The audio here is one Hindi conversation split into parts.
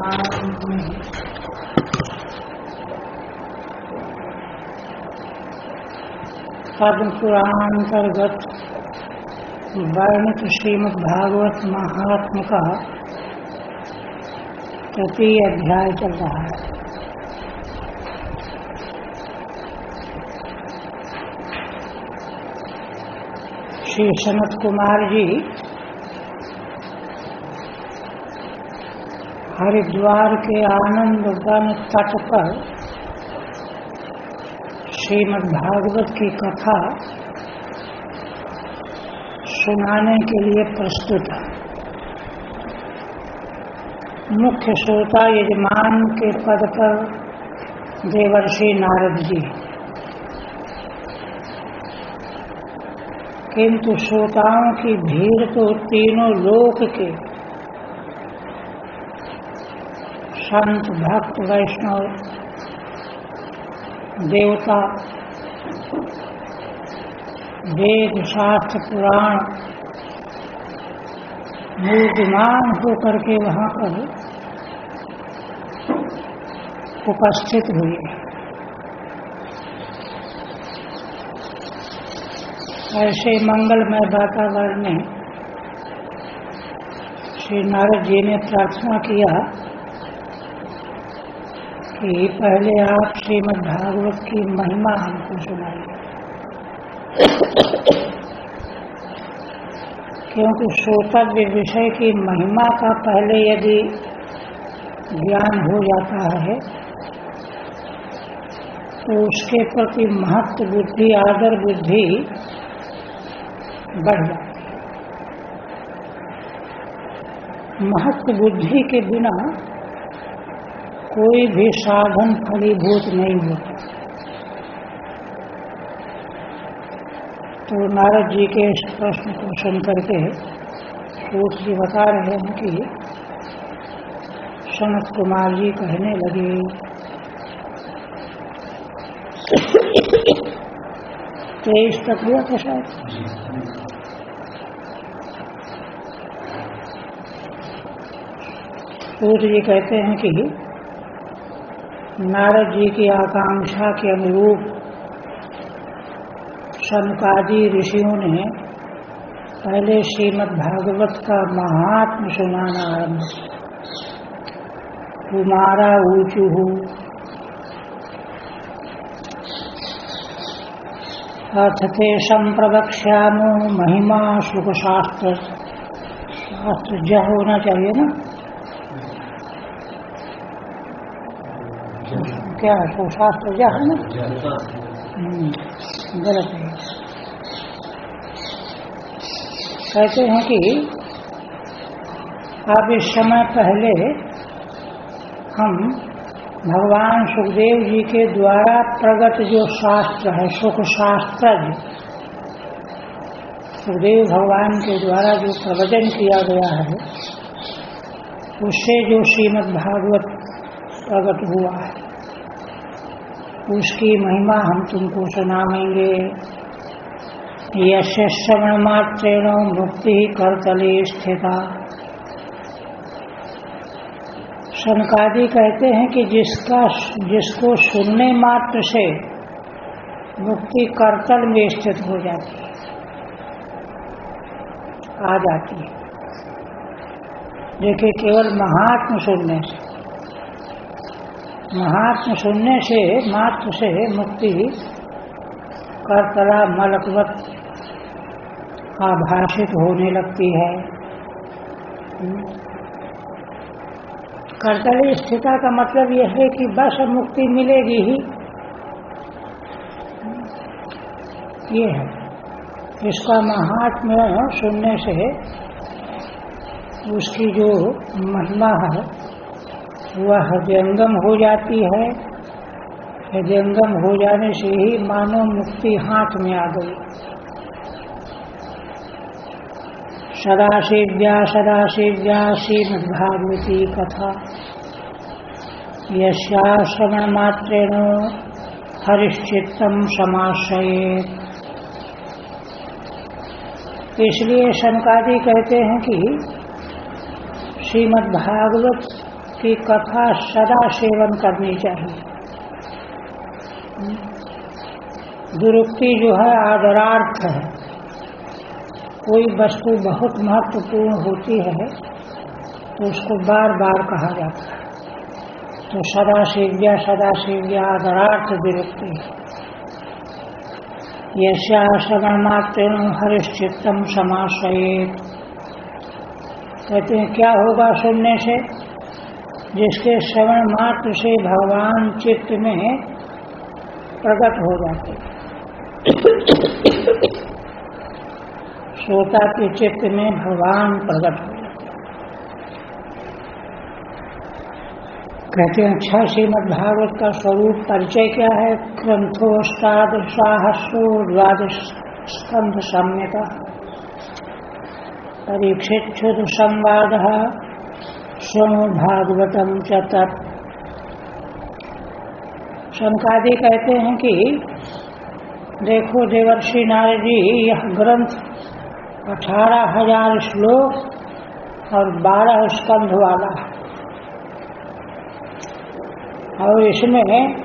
आरंभ में पद्म पुराणांतर्गत वर्णित श्रीमद्भागवत महात्म्य का तृतीय अध्याय चल रहा है। श्री सनत कुमार जी हरिद्वार के आनंद वन तट पर श्रीमद्भागवत की कथा सुनाने के लिए प्रस्तुत है। मुख्य श्रोता यजमान के पद पर देवर्षि नारद जी, किंतु श्रोताओं की भीड़ तो तीनों लोक के संत भक्त वैष्णव देवता वेद शास्त्र पुराण मूर्तिमान होकर के वहाँ पर उपस्थित हुए। ऐसे मंगलमय वातावरण में श्री नारद जी ने प्रार्थना किया कि पहले आप श्रीमद्भागवत की महिमा हमको सुनाइए, क्योंकि श्रोतव्य विषय की महिमा का पहले यदि ज्ञान हो जाता है तो उसके प्रति महत्व बुद्धि आदर बुद्धि बढ़ जाती है। महत्व बुद्धि के बिना कोई भी साधन फलीभूत नहीं होता। तो नारद जी के इस प्रश्न को सुन करके सूत जी बता रहे हैं कि सनत कुमार जी कहने लगे, तेईस तक हुआ था शायद। सूत जी कहते हैं कि नारद जी की आकांक्षा के अनुरूप शनकादि ऋषियों ने पहले श्रीमद्भागवत का महात्म्य सुनाना आरंभ किया। कुमारा ऊचुहु अथ ते संप्रवक्ष्यामो महिमा शुक शास्त्र जय होना चाहिए ना, क्या है शास्त्र जा है ना, गलत है। कहते हैं कि अब इस समय पहले हम भगवान सुखदेव जी के द्वारा प्रगट जो शास्त्र है, सुख शास्त्र, सुखदेव भगवान के द्वारा जो प्रवचन किया गया है उससे जो श्रीमद्भागवत प्रगट हुआ है उसकी महिमा हम तुमको सुनाएंगे। यस्य श्रवण मात्रेण मुक्ति करतले स्थिता। शनकादि कहते हैं कि जिसको सुनने मात्र से मुक्ति करतल में स्थित हो जाती है, आ जाती है। देखिए, केवल महात्म सुनने से, महात्म सुनने से मात्र से मुक्ति करतला मलकवत आभाषित होने लगती है। करतली स्थिता का मतलब यह है कि बस मुक्ति मिलेगी ही, ये है। इसका महात्म्य सुनने से उसकी जो महिमा है वह हृदयंगम हो जाती है। हृदयंगम हो जाने से ही मानो मुक्ति हाथ में आ गई। सदाशिव्या श्रीमद्भागवती कथा यस्या श्रवण मात्रेण हरिश्चित्तम समाश्रयेत्। इसलिए शनकादि कहते हैं कि श्रीमद्भागवत उसकी कथा सदा सेवन करनी चाहिए। दुरुक्ति जो है आदरार्थ है। कोई वस्तु बहुत महत्वपूर्ण होती है तो उसको बार बार कहा जाता है, तो सदा सेव्या आदरार्थ दुरुक्ति। यस्या श्रवणमात्रेण हरिश्चित्तम समाश्रयेत्। कहते हैं क्या होगा सुनने से? जिसके श्रवण मात्र से भगवान चित्त में प्रकट हो जाते। श्रोता के चित्त में भगवान प्रकट हो जाते। कहते हैं अच्छा, श्रीमद्भागवत का स्वरूप परिचय क्या है? ग्रंथोष्टादशाहस्रो द्वादश स्कंध सम्यता परीक्षित संवाद शृणु भागवतम च तत्। शनकादि कहते हैं कि देखो देवर्षि नारद जी, यह ग्रंथ 18,000 श्लोक और 12 स्कंध वाला है, और इसमें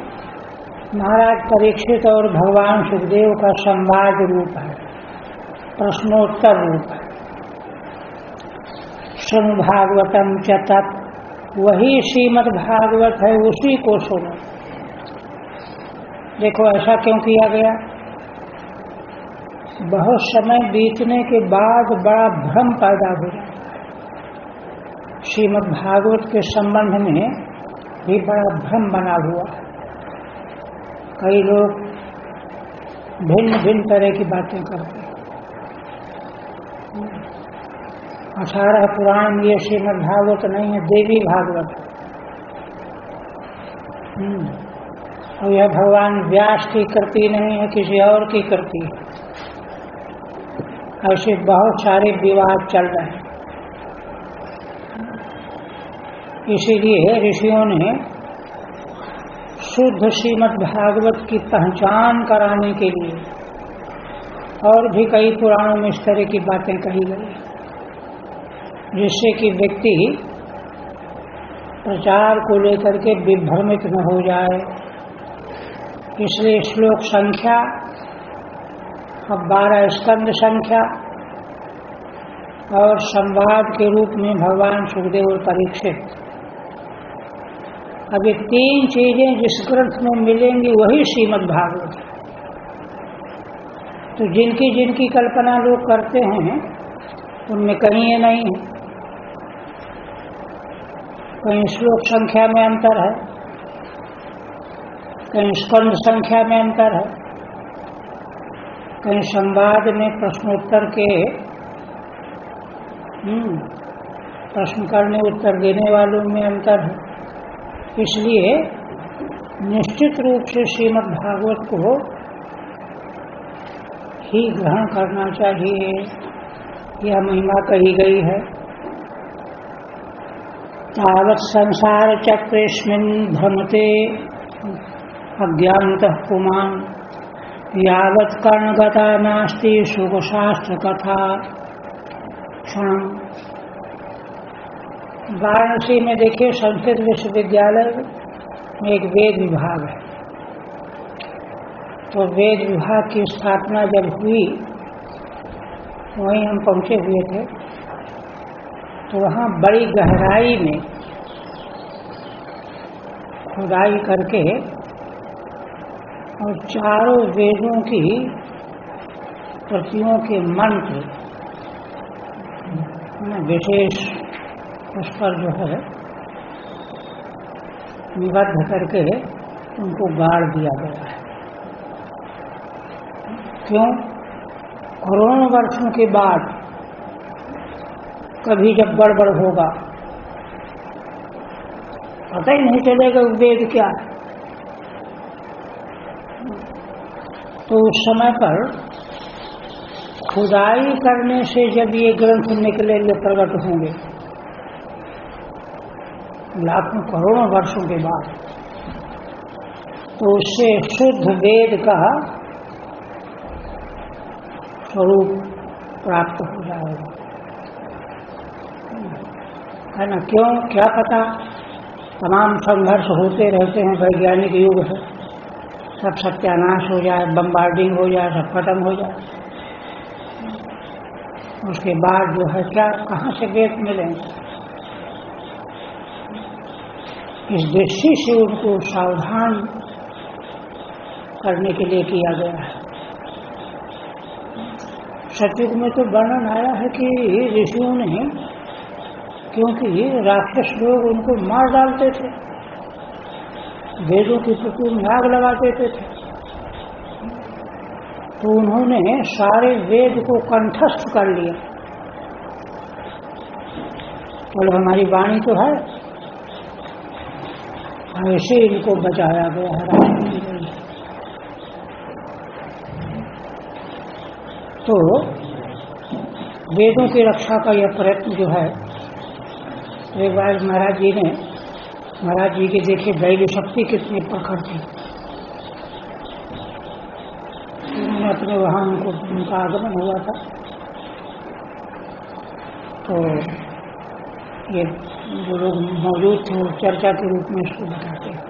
महाराज परीक्षित और भगवान सुखदेव का संवाद रूप है, प्रश्नोत्तर रूप है। सुन भागवतम च तत्, वही श्रीमद् भागवत है, उसी को सुनो। देखो ऐसा क्यों किया गया? बहुत समय बीतने के बाद बड़ा भ्रम पैदा हो जाता है। श्रीमद् भागवत के संबंध में भी बड़ा भ्रम बना हुआ है। कई लोग भिन्न भिन्न तरह की बातें करते हैं। 18 पुराण ये श्रीमद् भागवत नहीं है, देवी भागवत है। और यह भगवान व्यास की कृति नहीं है, किसी और की कृति है। ऐसे बहुत सारे विवाद चल रहे हैं। इसीलिए ऋषियों ने शुद्ध श्रीमद् भागवत की पहचान कराने के लिए और भी कई पुराणों में इस तरह की बातें कही गई, जिससे कि व्यक्ति प्रचार को लेकर के विभ्रमित न हो जाए। इसलिए श्लोक संख्या और 12 स्कंद संख्या और संवाद के रूप में भगवान सुखदेव और परीक्षित, अब ये 3 चीजें जिस ग्रंथ में मिलेंगी वही श्रीमद् भागवत है। तो जिनकी जिनकी कल्पना लोग करते हैं उनमें कहीं ये नहीं है। कहीं श्लोक संख्या में अंतर है, कहीं स्कंद संख्या में अंतर है, कहीं संवाद में प्रश्नोत्तर के प्रश्न करने उत्तर देने वालों में अंतर है। इसलिए निश्चित रूप से श्रीमद् भागवत को ही ग्रहण करना चाहिए, यह महिमा कही गई है। तावत् संसार चक्रेस्मिन् भ्रमते अज्ञानतः पुमान्, यावत् कर्णगता नास्ति सुखशास्त्र कथा क्षण। वाराणसी में देखिए संस्कृत विश्वविद्यालय में एक वेद विभाग है। तो वेद विभाग की स्थापना जब हुई वहीं हम पहुंचे हुए थे, तो वहाँ बड़ी गहराई में खुदाई करके और चारों वेदों की प्रतियों के मंत्र विशेष उस पर जो है निबद्ध करके उनको गाड़ दिया गया है। क्यों? करोड़ों वर्षों के बाद कभी जब गड़बड़ होगा पता ही नहीं चलेगा वेद क्या है। तो उस समय पर खुदाई करने से जब ये ग्रंथ निकलेंगे, प्रकट होंगे लाखों करोड़ों वर्षों के बाद, तो उससे शुद्ध वेद का स्वरूप प्राप्त हो जाएगा, है ना? क्यों? क्या पता तमाम संघर्ष होते रहते हैं, वैज्ञानिक युग है, सब सत्यानाश हो जाए, बम्बार्डिंग हो जाए, सब खत्म हो जाए, उसके बाद जो है क्या, कहाँ से वेद मिलेंगे। इस दृष्टि से उनको सावधान करने के लिए किया गया है। सतयुग में तो वर्णन आया है कि ऋषियों ने, क्योंकि राक्षस लोग उनको मार डालते थे, वेदों की प्रति आग लगा देते थे, तो उन्होंने सारे वेद को कंठस्थ कर लिया। तो हमारी वाणी तो है, ऐसे इनको बचाया गया है। तो वेदों की रक्षा का यह प्रयत्न जो है, एक बार महाराज जी के देखे दैव शक्ति कितनी प्रखर थी, उन्होंने अपने वहाँ उनका आगमन हुआ था। तो ये जो लोग मौजूद थे वो चर्चा के रूप में इसको बताते हैं।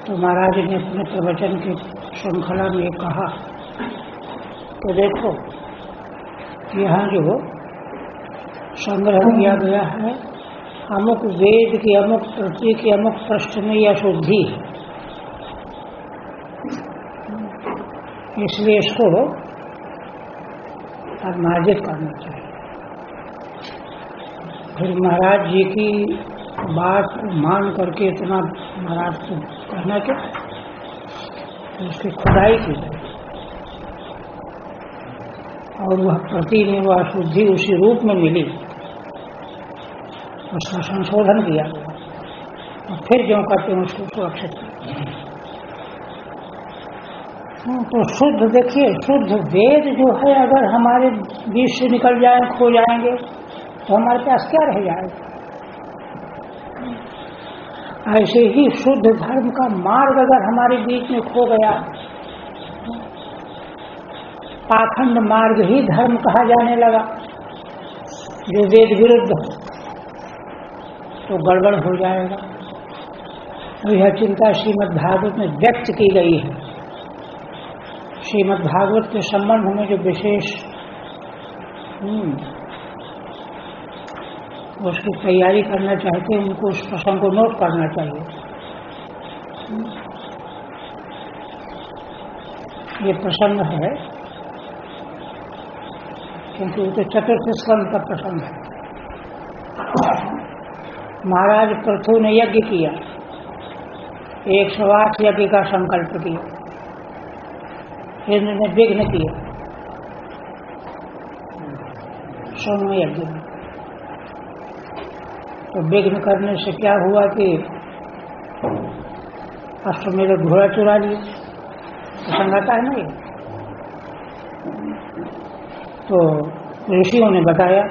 तो महाराज ने अपने प्रवचन की श्रृंखला में कहा, तो देखो यहाँ जो संग्रह किया गया है, अमुक वेद की अमुक प्रति की अमुक पृष्ठ में यह शुद्धि है, इसलिए इसको मार्जित करना चाहिए। फिर महाराज जी की बात मान करके इतना महाराज को कहना क्या, उसकी खुदाई की जाए और वह प्रति में वह शुद्धि उसी रूप में मिली, उसका संशोधन किया गया और फिर जो करते हैं उसको सुरक्षित किया। तो शुद्ध, देखिए शुद्ध वेद जो है अगर हमारे बीच से निकल जाए, खो जाएंगे, तो हमारे पास क्या रह जाएगा। ऐसे ही शुद्ध धर्म का मार्ग अगर हमारे बीच में खो गया, पाखंड मार्ग ही धर्म कहा जाने लगा जो वेद विरुद्ध, तो गड़बड़ हो जाएगा। तो यह चिंता श्रीमद् भागवत में व्यक्त की गई है। श्रीमद् भागवत के संबंध में जो विशेष उसकी तैयारी करना चाहते हैं, उनको उस प्रसंग को नोट करना चाहिए। ये प्रसंग है क्योंकि वो तो चतुर्थ स्कंद का प्रसंग है। महाराज पृथु ने यज्ञ किया, 108 यज्ञ का संकल्प किया, इंद्र ने विघ्न किया 100वें यज्ञ में। तो विघ्न करने से क्या हुआ कि अश्वमेध घोड़ा चुरा लिया, प्रसंग आता है ना ये। तो ऋषियों ने बताया,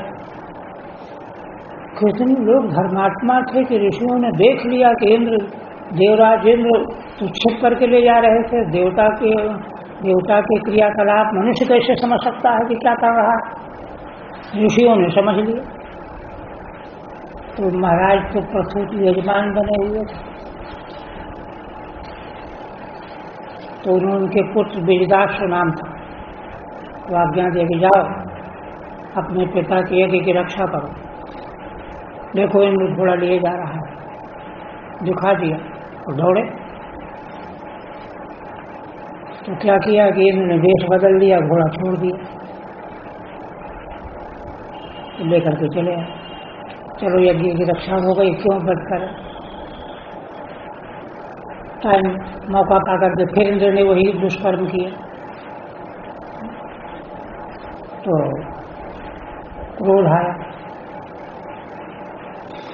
कितने लोग धर्मात्मा थे कि ऋषियों ने देख लिया कि इंद्र, देवराज इंद्र तो छिप करके ले जा रहे थे। देवता के क्रियाकलाप मनुष्य कैसे समझ सकता है कि क्या कर रहा है, ऋषियों ने समझ लिया। तो महाराज तो पृथु के यजमान बने हुए थे, तो उनके पुत्र बीजदास नाम था, तो आज्ञा दे के जाओ अपने पिता के यज्ञ की रक्षा करो। देखो इंद्र घोड़ा लिए जा रहा है, दिखा दिया और दौड़े। तो क्या किया कि इंद्र ने वेश बदल दिया, घोड़ा छोड़ दिया, तो लेकर के चले आए। चलो यज्ञ की रक्षा हो गई, क्यों बच कर। टाइम मौका पा करके फिर इंद्र ने वही दुष्कर्म किया। तो क्रोध आया,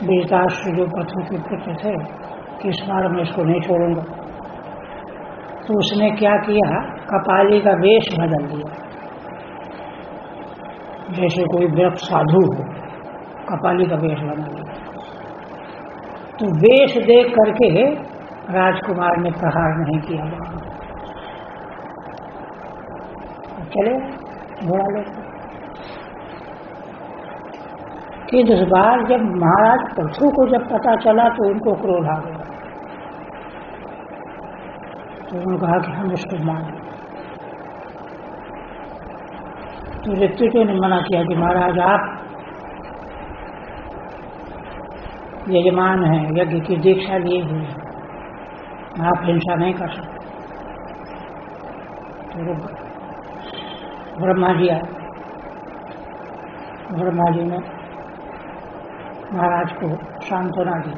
बीजदास जो पृथु के पुत्र थे कि इस बार मैं इसको नहीं छोड़ूंगा। तो उसने क्या किया, कपाली का वेश बदल दिया, जैसे कोई वृक्ष साधु हो, कपाली का वेश बना लिया। तो वेश देख करके राजकुमार ने प्रहार नहीं किया, चले घोड़ा लेकर। कि इस बार जब महाराज पृथु को जब पता चला तो उनको क्रोध आ गया। तो उन्होंने कहा कि हम इसको मानें। तो ऋत्विजों ने मना किया कि महाराज आप यजमान हैं, यज्ञ की दीक्षा लिए हुए हैं, आप हिंसा नहीं कर सकते। तो ब्रह्मा जी आए। ब्रह्मा जी ने महाराज को सांत्वना दी।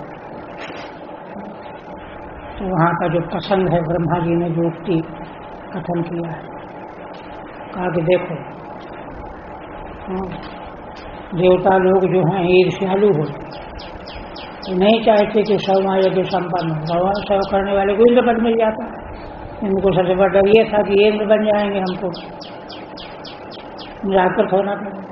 तो वहाँ का जो प्रसंग है, ब्रह्मा जी ने जो उक्ति कथन किया है, कहा कि देखो देवता लोग जो हैं ईर्ष्यालु होते, तो नहीं चाहते कि सर्वमा यज्ञ संपन्न हो। भगवान सर्व करने वाले को इंद्र पद मिल जाता है। इनको सबसे बड़ा डर ये था कि इंद्र बन जाएंगे, हमको निराकृत होना पड़ेगा।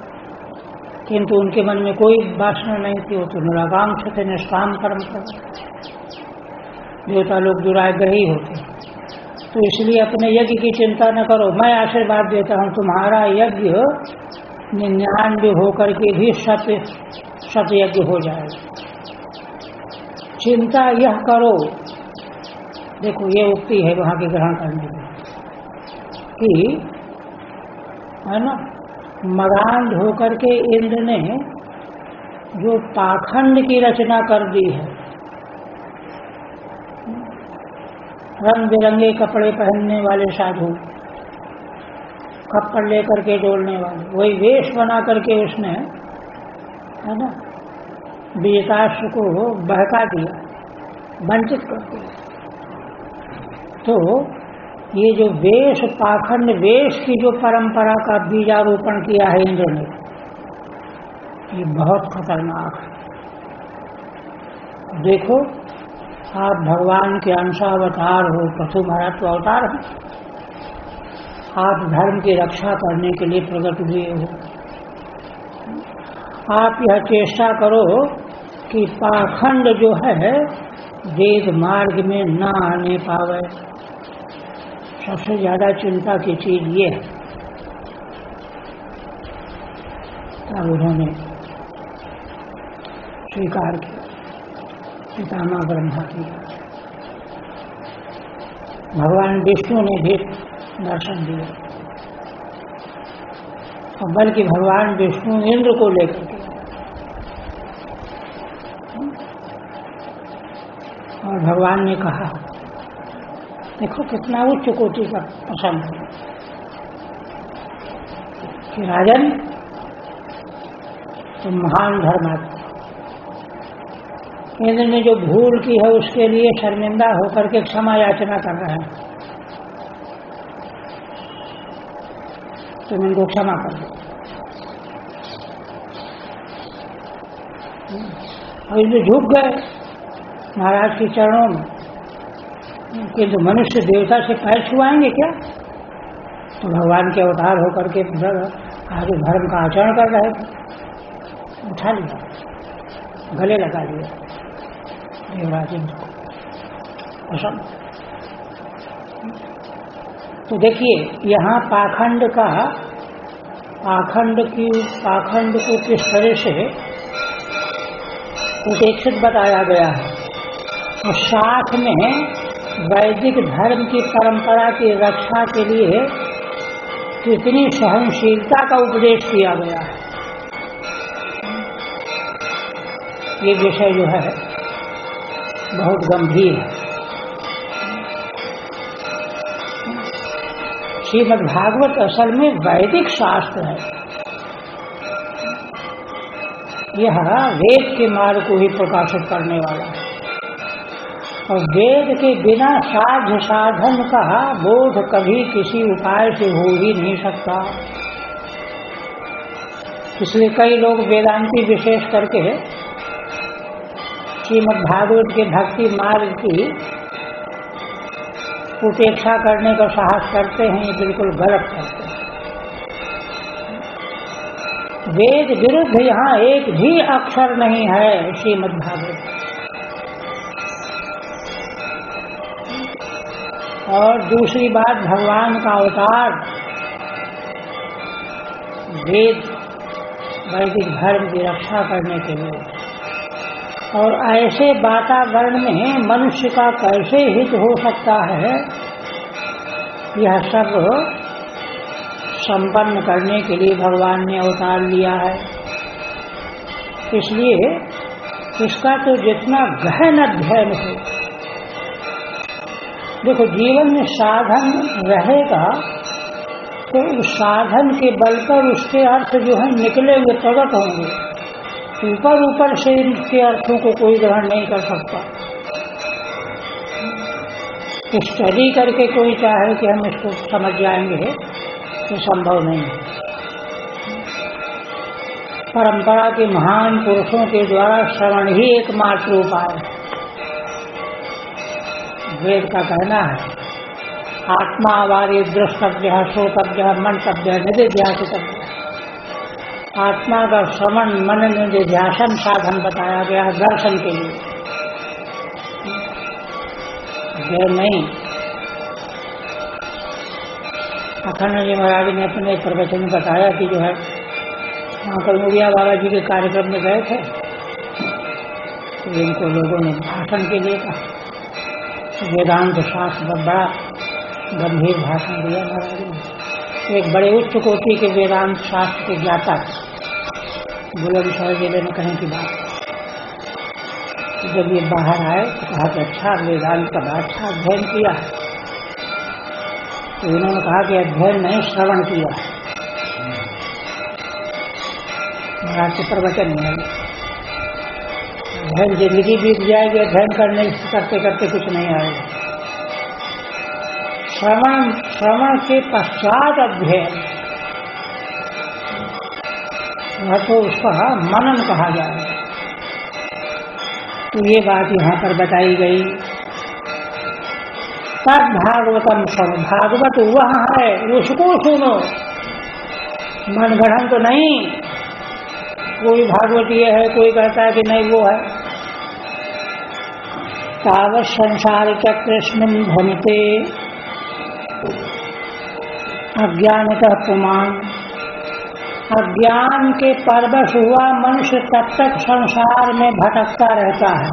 किंतु उनके मन में कोई वासना नहीं थी, वो तो निराकांक्ष थे, निष्काम कर्म कर। देवता लोग दुराग्रही होते, तो इसलिए अपने यज्ञ की चिंता न करो, मैं आशीर्वाद देता हूँ, तुम्हारा यज्ञ 99 होकर के भी शत यज्ञ हो जाएगा। चिंता यह करो, देखो ये उक्ति है वहाँ की ग्रहण करने की कि है ना, मदान्ध होकर के इंद्र ने जो पाखंड की रचना कर दी है, रंग बिरंगे कपड़े पहनने वाले साधु, खप्पड़ लेकर के डोलने वाले, वही वेश बना करके उसने है ना विजिताश्व को बहका दिया, वंचित कर दिया। तो ये जो वेश, पाखंड वेश की जो परंपरा का बीजारोपण किया है इंद्र ने, ये बहुत खतरनाक है। देखो आप भगवान के अंशावतार हो, पशु महत्व अवतार हो, आप धर्म की रक्षा करने के लिए प्रकट हुए हो। आप यह चेष्टा करो कि पाखंड जो है वेद मार्ग में न आने पावे। सबसे ज्यादा चिंता की चीज ये है। तब उन्होंने स्वीकार किया, पितामह ब्रह्मा किया, भगवान विष्णु ने भी दर्शन दिया, और बल्कि भगवान विष्णु इंद्र को लेकर के, और भगवान ने कहा, देखो कितना उच्च कोटि का प्रसंग है कि राजन तुम महान धर्मात्मा, इंद्र ने जो भूल की है उसके लिए शर्मिंदा होकर के क्षमा याचना कर रहे हैं, तुम इनको क्षमा कर दो। और इनको झुक गए महाराज के चरणों में, किंतु मनुष्य देवता से पैर छुआएंगे क्या? तो भगवान के अवतार होकर के आगे धर्म का आचरण कर रहे थे, उठा लिया, गले लगा लिया देवराज इंद्र को। पसंद तो देखिए यहाँ पाखंड को किस तरह से उपेक्षित बताया गया है, और साथ में वैदिक धर्म की परंपरा की रक्षा के लिए कितनी सहनशीलता का उपदेश किया गया है। ये विषय जो है बहुत गंभीर है। श्रीमद् भागवत असल में वैदिक शास्त्र है। यह वेद के मार्ग को ही प्रकाशित करने वाला है, और वेद के बिना साध्य साधन का बोध कभी किसी उपाय से हो ही नहीं सकता। इसलिए कई लोग वेदांती विशेष करके श्रीमद् भागवत के भक्ति मार्ग की उपेक्षा करने का साहस करते हैं, ये बिल्कुल गलत करते हैं। वेद विरुद्ध यहाँ एक भी अक्षर नहीं है श्रीमद् भागवत। और दूसरी बात, भगवान का अवतार वेद वैदिक धर्म की रक्षा करने के लिए। और ऐसे वातावरण में मनुष्य का कैसे हित हो सकता है, यह सब संपन्न करने के लिए भगवान ने अवतार लिया है। इसलिए इसका तो जितना गहन अध्ययन हो, देखो जीवन में साधन रहेगा तो उस साधन के बल पर उसके अर्थ जो है निकलेंगे, प्रकट होंगे। ऊपर ऊपर से इनके अर्थों को कोई ग्रहण नहीं कर सकता। स्टडी करके कोई चाहे कि हम इसको समझ जाएंगे, तो संभव नहीं है। परंपरा के महान पुरुषों के द्वारा श्रवण ही एकमात्र उपाय है। वेद का कहना है आत्मा वारी द्रष्टव्य श्रोतव्य मंतव्य निधिध्यासितव्य। आत्मा का श्रवण मन निधिध्यासन साधन बताया गया है दर्शन के लिए, ये नहीं। अखंड जी महाराज ने अपने प्रवचन में बताया कि जो है वहाँ कलमुड़िया बाबा जी के कार्यक्रम में गए थे, तो इनको लोगों ने भाषण के लिए कहा। वेदांत शास्त्र बड़ा गंभीर भाषण दिया महाराज ने। एक बड़े उच्च कोटि के वेदांत शास्त्र के ज्ञाता बुलंदशहर जिले में कहीं की बात। जब ये बाहर आए तो कहा कि अच्छा वेदांत का अच्छा अध्ययन किया है। तो इन्होंने कहा कि अध्ययन नहीं श्रवण किया है। महाराज के प्रवचन में अध्ययन जिंदगी बीत जाएगी, अध्ययन करने करते करते कुछ नहीं आएगा। श्रवण के पश्चात अध्ययन, वह तो उसका मनन कहा जाएगा। तो ये बात यहाँ पर बताई गई। तब भागवतम सुनो, भागवत वह है उसको सुनो, मनगढ़ंत तो नहीं। कोई भागवतीय है, कोई कहता है कि नहीं वो है। तावत संसार चक्रेष्मिन् भ्रमते अज्ञानतः पुमान्। अज्ञान के परवश हुआ मनुष्य तब तक संसार में भटकता रहता है,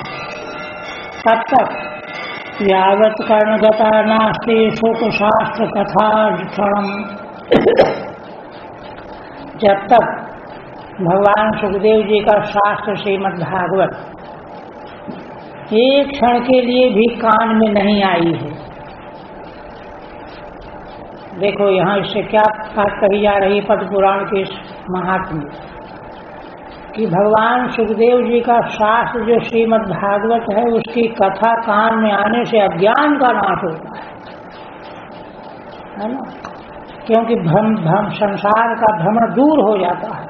तब तक यावत् कर्णगता नास्ति सुख शास्त्र कथा क्षणम। जब तक भगवान सुखदेव जी का शास्त्र श्रीमद् भागवत एक क्षण के लिए भी कान में नहीं आई है। देखो यहाँ इससे क्या बात कही जा रही है पद्म पुराण के महात्म्य, कि भगवान सुखदेव जी का शास्त्र जो श्रीमद् भागवत है उसकी कथा कान में आने से अज्ञान का नाश होता है ना। क्योंकि भ्रम संसार का भ्रमण दूर हो जाता है।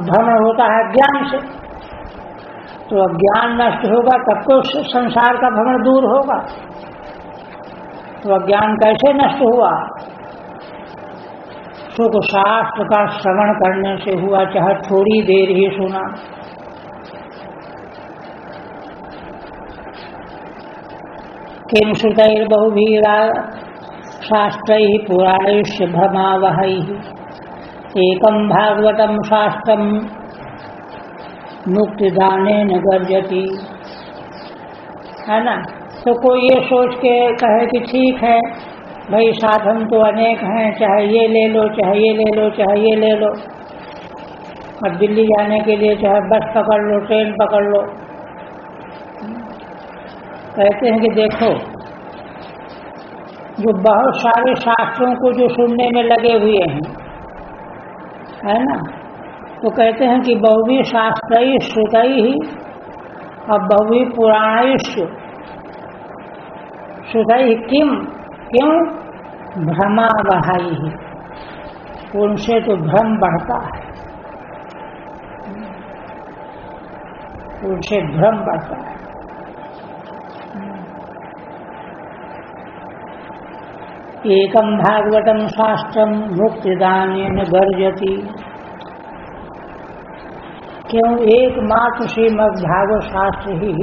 भ्रमण होता है अज्ञान से, तो अज्ञान नष्ट होगा तब तो संसार का भ्रमण दूर होगा। तो अज्ञान कैसे नष्ट हुआ? सुख शास्त्र का श्रवण करने से हुआ, चाहे थोड़ी देर ही सुना। किम श्रुतैर्बहुभिरा शास्त्रैः पुराणैश्च भ्रमावहैः एकम भागवतम शास्त्रम मुक्तिदानेन गर्जति। है ना। तो कोई ये सोच के कहे कि ठीक है भाई साधन तो अनेक हैं, चाहे ये ले लो, चाहे ये ले लो, चाहे ये ले लो। और दिल्ली जाने के लिए चाहे बस पकड़ लो, ट्रेन पकड़ लो। कहते हैं कि देखो जो बहुत सारे शास्त्रों को जो सुनने में लगे हुए हैं, है ना, तो कहते हैं कि बहुवी शास्त्रैः श्रुतैः और बहुवी पुराणैश्च श्रुतैः किम, क्यों? भ्रमावहैः, उनसे तो भ्रम बढ़ता है, उनसे भ्रम बढ़ता है। एकम भागवतम शास्त्रम मुक्तिदानेन गर्जति। क्यों? एकमात्र श्रीमद् भागवत शास्त्र ही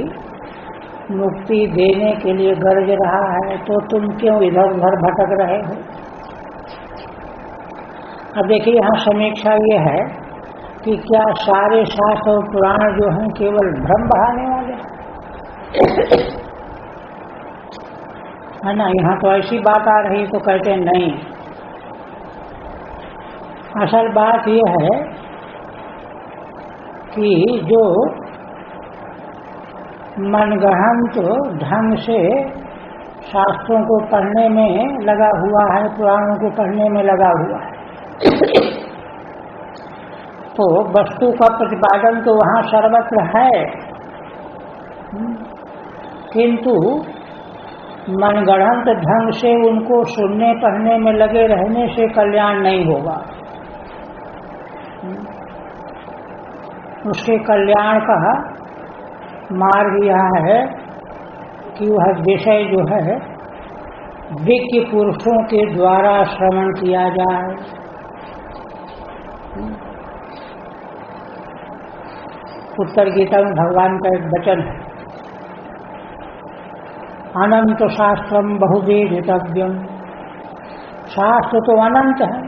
मुक्ति देने के लिए गर्ज रहा है, तो तुम क्यों इधर उधर भटक रहे हो? अब देखिए यहाँ समीक्षा ये है कि क्या सारे शास्त्र और पुराण जो हैं केवल भ्रम बहाने वाले है ना। यहाँ तो ऐसी बात आ रही तो कहते हैं नहीं, असल बात यह है कि जो मनगढ़ंत ढंग से शास्त्रों को पढ़ने में लगा हुआ है, पुराणों को पढ़ने में लगा हुआ है, तो वस्तु का प्रतिपादन तो वहाँ सर्वत्र है, किंतु मनगढ़ंत ढंग से उनको सुनने पढ़ने में लगे रहने से कल्याण नहीं होगा। उसके कल्याण का मार्ग यह है कि वह विषय जो है विज्ञ पुरुषों के द्वारा श्रवण किया जाए। उत्तर गीता में भगवान का एक वचन है, अनंत शास्त्रम बहुवेदितव्यम। शास्त्र तो अनंत है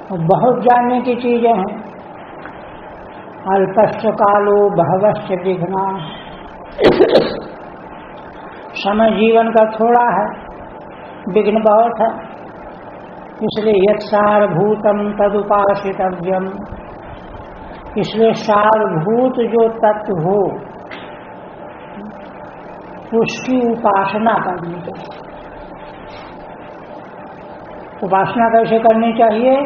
और बहुत जानने की चीजें हैं। अल्पश्च कालो बहवश्च विघ्ना, समय जीवन का थोड़ा है, विघ्न बहुत है, इसलिए यत्सारभूतम तदुपासितव्यम। इसलिए सारभूत जो तत्व हो उसकी उपासना करनी चाहिए। उपासना कैसे करनी चाहिए?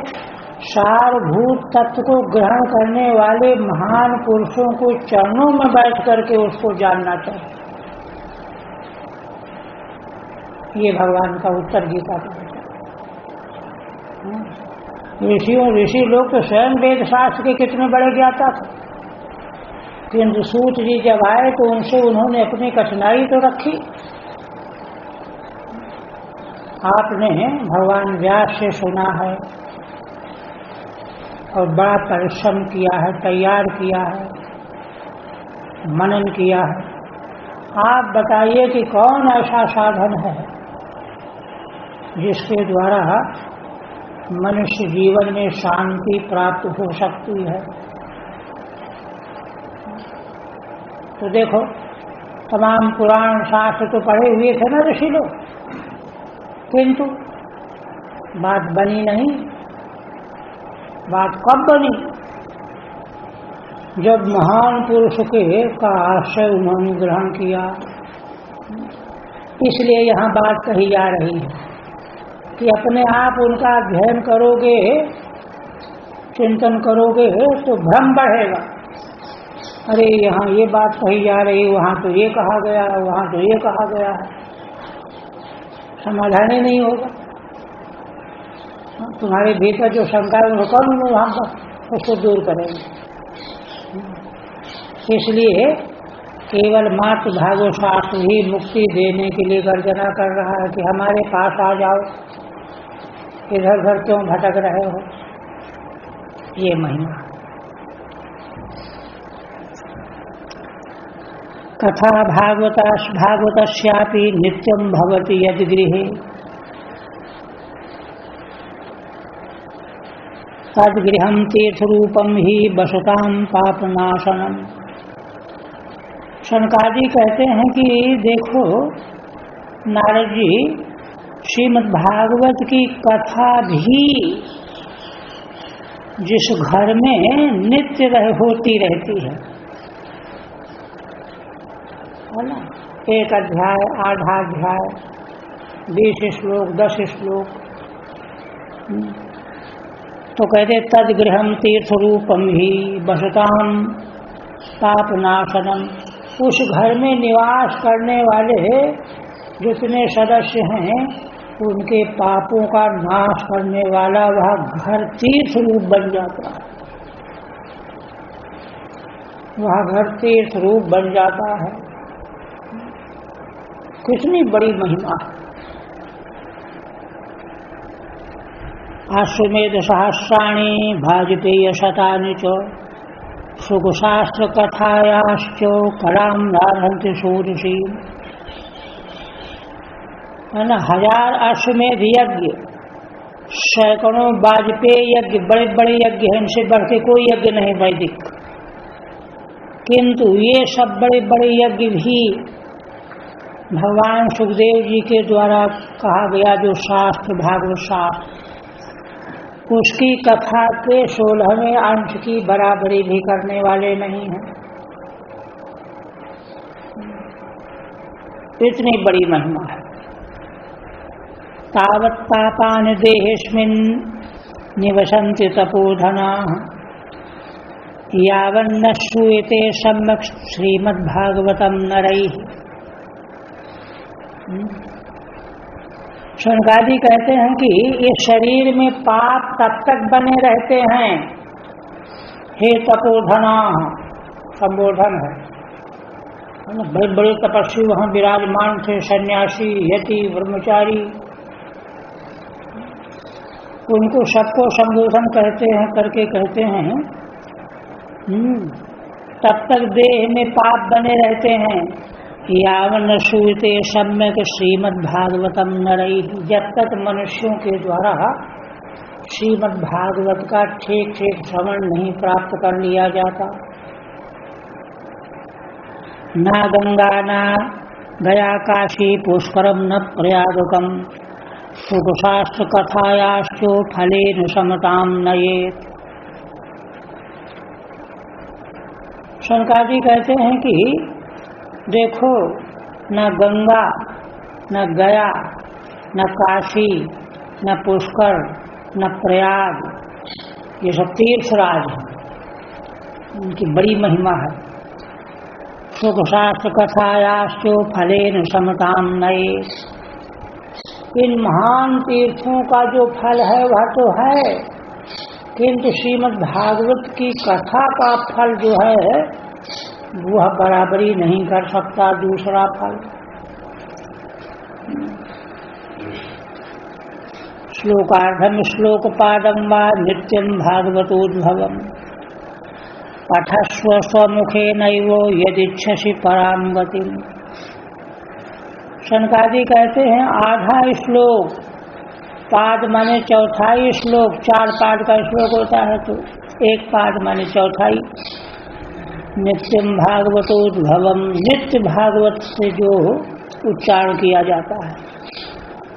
सारभूत तत्व को ग्रहण करने वाले महान पुरुषों को चरणों में बैठ करके उसको जानना चाहिए। ये भगवान का उत्तर गीता का ऋषि लोग तो स्वयं वेद शास्त्र के कितने बड़े ज्ञाता थे, किंतु सूत जी जब आए तो उनसे उन्होंने अपनी कठिनाई तो रखी। आपने भगवान व्यास से सुना है और बड़ा परिश्रम किया है, तैयार किया है, मनन किया है। आप बताइए कि कौन ऐसा साधन है जिसके द्वारा मनुष्य जीवन में शांति प्राप्त हो सकती है? तो देखो, तमाम पुराण शास्त्र तो पढ़े हुए थे ना ऋषि लोग, किंतु बात बनी नहीं। बात कब बनी? जब महान पुरुष के का आश्रय उन्होंने ग्रहण किया। इसलिए यहाँ बात कही जा रही है कि अपने आप उनका अध्ययन करोगे, चिंतन करोगे तो भ्रम बढ़ेगा। अरे यहाँ ये बात कही जा रही, वहाँ तो ये कहा गया, वहाँ तो ये कहा गया है, समाधान ही नहीं होगा। तुम्हारे भीतर जो शंका है उनको कौन वहाँ पर उसको दूर करेंगे? इसलिए केवल मात्र भागवत शास्त्र ही मुक्ति देने के लिए गर्जना कर रहा है कि हमारे पास आ जाओ, इधर उधर क्यों भटक रहे हो। ये महिमा कथा भागवतस्यापि नित्यं भवति यदि गृहे तद्गृहं तीर्थरूपं ही वसतां पापनाशनम। शनकादि कहते हैं कि देखो नारद जी, श्रीमद् भागवत की कथा भी जिस घर में नित्य होती रहती है ना, एक अध्याय, आधा अध्याय, 20 श्लोक, 10 श्लोक, तो कहते तद्गृहं तीर्थरूपम ही वसतां पापनाशनम। उस घर में निवास करने वाले जितने सदस्य हैं उनके पापों का नाश करने वाला वह घर तीर्थ रूप बन जाता है। वह घर तीर्थ रूप बन जाता है। कितनी बड़ी महिमा है। आश्वमेध सहस्राणि भाजपेय शतानि च सुखशास्त्र कथायाश्च कलाम राधन्ति षोडशी। है ना, 1000 अश्वमेध यज्ञ सैकड़ों वाजपेयी यज्ञ, बड़े बड़े यज्ञ हैं, इनसे बढ़ के कोई यज्ञ नहीं वैदिक। किंतु ये सब बड़े बड़े यज्ञ भी भगवान सुखदेव जी के द्वारा कहा गया जो शास्त्र, भागवत शास्त्र, उसकी कथा के 16वें अंश की बराबरी भी करने वाले नहीं हैं। इतनी बड़ी महिमा है। तावत् तापान देहेस्मिन् निवसन्ति तपोधनाः यावन्न श्रूयते सम्यक् श्रीमद्भागवतम् नरैः। शौनकादि कहते हैं कि ये शरीर में पाप तब तक बने रहते हैं, हे तपोधना, संबोधन है। बड़े बड़े तपस्वी वहां विराजमान थे, सन्यासी, यति, ब्रह्मचारी, उनको सबको संबोधन कहते हैं, करके कहते हैं तब तक देह में पाप बने रहते हैं। यावन श्रूयते सम्यक श्रीमद्भागवतम नरैः, जब तक मनुष्यों के द्वारा श्रीमद्भागवत का ठीक ठीक श्रवण नहीं प्राप्त कर लिया जाता। न गंगा न गया काशी पुष्करम न प्रयागकम सुखशास्त्र कथायाश्चो फलेन समताम नयेत। शौनकादि कहते हैं कि देखो, न गंगा, न गया, न काशी, न पुष्कर, न प्रयाग, ये सब तीर्थराज हैं, उनकी बड़ी महिमा है। सुख शास्त्र कथायाश्चो फलेन समताम नये, इन महान तीर्थों का जो फल है वह तो है, किंतु श्रीमद् भागवत की कथा का फल जो है वह बराबरी नहीं कर सकता दूसरा फल। श्लोकार्धम श्लोकपादम वा नित्यं भागवतोद्भवम् पठस्व स्वमुखे नैवो यदिच्छसि परां गतिम्। शौनकादि कहते हैं आधा श्लोक, पाद माने चौथाई श्लोक, 4 पाद का श्लोक होता है तो एक पाद माने चौथाई। नित्यम भागवतोद्भवम, नित्य भागवत से जो उच्चारण किया जाता है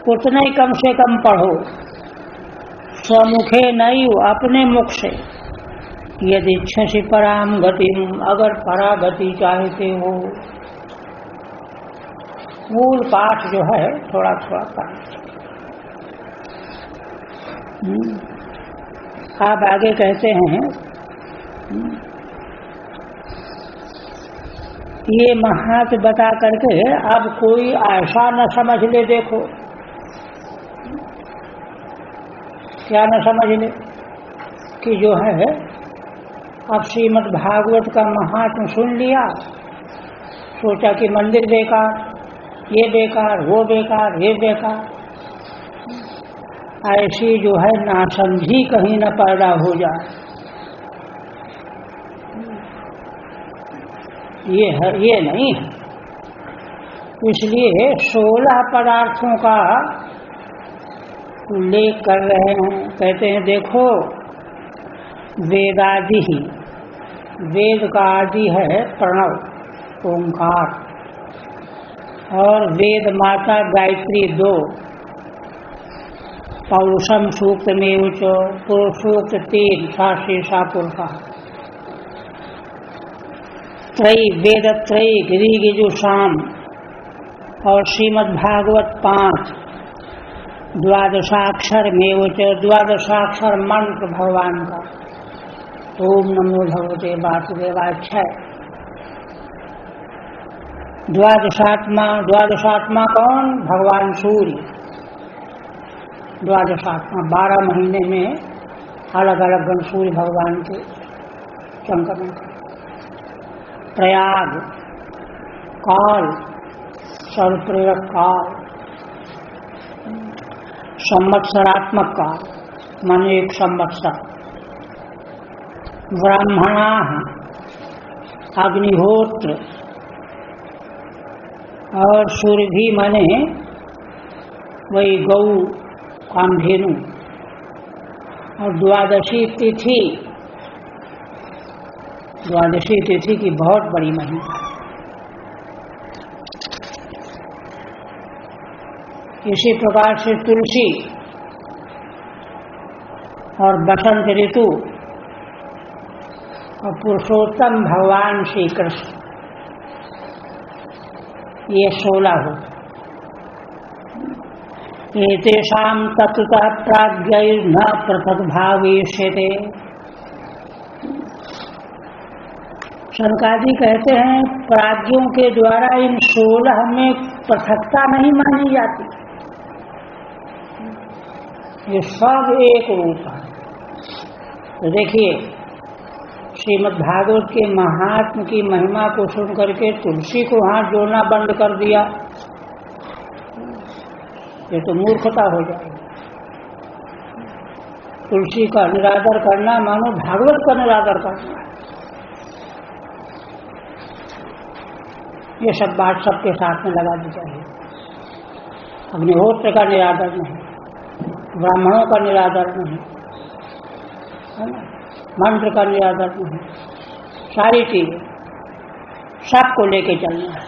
उतना ही कम से कम पढ़ो। स्वमुखे नहीं, अपने मुख से। यदि इच्छसि पराम गतिम, अगर परागति चाहते हो। मूल पाठ जो है थोड़ा थोड़ा पढ़ना। आप आगे कहते हैं ये महात्म बता करके अब कोई ऐसा न समझ ले, देखो क्या न समझ ले कि जो है अब श्रीमद् भागवत का महात्म सुन लिया, सोचा कि मंदिर बेकार, ये बेकार, वो बेकार, ये बेकार, ऐसी जो है नासमझी कहीं न पैदा हो जाए। ये नहीं है। इसलिए 16 पदार्थों का उल्लेख कर रहे हैं। कहते हैं देखो, वेदादि ही, वेद का आदि है प्रणव, ओंकार, और वेद माता गायत्री 2, पौरुषम सूक्त में उच्च, पुरुषोक्त 3, शास्त्री पुरुषा, त्रयी वेद त्रयी ऋगिजुषाम, और श्रीमद् भागवत 5, द्वादशाक्षर में उच्च, द्वादशाक्षर मंत्र भगवान का, ओम नमो भगवते वासुदेवाय 6। द्वादशात्मा कौन? भगवान सूर्य। द्वादशात्मा 12 महीने में अलग अलग गण सूर्य भगवान के संक्रमण। प्रयाग काल, सर्वप्रेरक काल, संवत्सरात्मक काल माने 1 संवत्सर। ब्राह्मणा अग्निहोत्र, और सूर्य भी माने वही गौ कामधेनु, और द्वादशी तिथि की बहुत बड़ी महिमा है। इसी प्रकार से तुलसी और बसंत ऋतु और पुरुषोत्तम भगवान श्री कृष्ण, ये 16 हो। एतेषां तत्वतः प्राज्ञैर्न पृथक् भावेष्यते। शनकादि कहते हैं प्राज्ञों के द्वारा इन 16 में पृथकता नहीं मानी जाती, ये सब एक रूप है। तो देखिए, श्रीमद् भागवत के महात्म की महिमा को सुन करके तुलसी को हाथ जोड़ना बंद कर दिया, ये तो मूर्खता हो जाएगी। तुलसी का निरादर करना मानो भागवत का निरादर करना है। ये सब बात सबके साथ में लगा दी चाहिए। अग्निहोत्र का निरादर नहीं, ब्राह्मणों का निरादर नहीं, है ना, मंत्र का निरादर नहीं, सारी चीजें सबको लेके चलना है।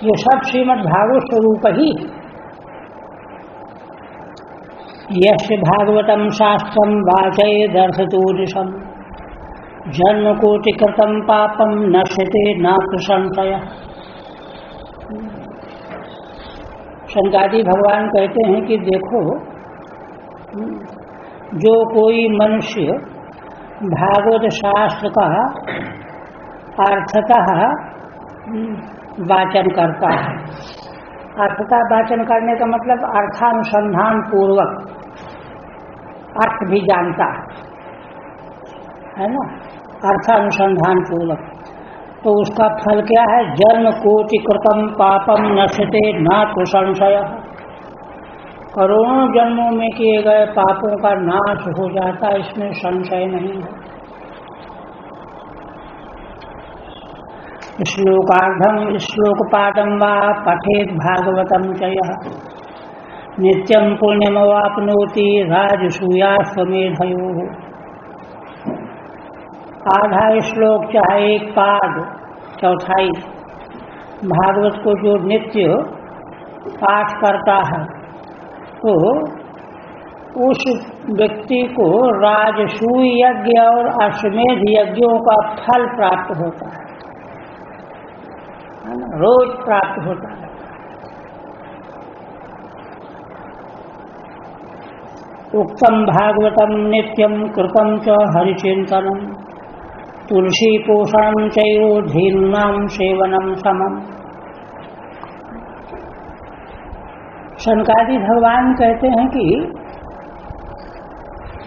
ये सब श्रीमद् भागवत स्वरूप ही। यस्य भागवतम शास्त्रम वाचयेदर्थतोदिशम् जन्मकोटिकृतं पापम नश्यते नात्र संशयः। शनकादि भगवान कहते हैं कि देखो, जो कोई मनुष्य भागवत शास्त्र का अर्थतः वाचन करता है, अर्थतः वाचन करने का मतलब अर्थानुसंधान पूर्वक अर्थ भी जानता है ना, अर्थानुसंधान पूर्वक, तो उसका फल क्या है? जन्म कोटि कृतम पापम नश्यते नात्र संशयः। करोड़ों जन्मों में किए गए पापों का नाश हो जाता, इसमें संशय नहीं है। श्लोकार्धम श्लोकपादम वा पठेत भागवतम च यः नित्यं पुण्यमवाप्नोति राजसूयाश्वमेधयोः। आधा श्लोक चाहे एक पाद, चौथाई भागवत को जो नित्य पाठ करता है तो उस व्यक्ति को राजसूय यज्ञ और अश्वमेध यज्ञों का फल प्राप्त होता है ना, रोज प्राप्त होता है। उक्तम भागवतम नित्यम कृतम च हरिचिंतनम तुलसी पोषणम चैव धीनाम सेवनम समम। शनकादि भगवान कहते हैं कि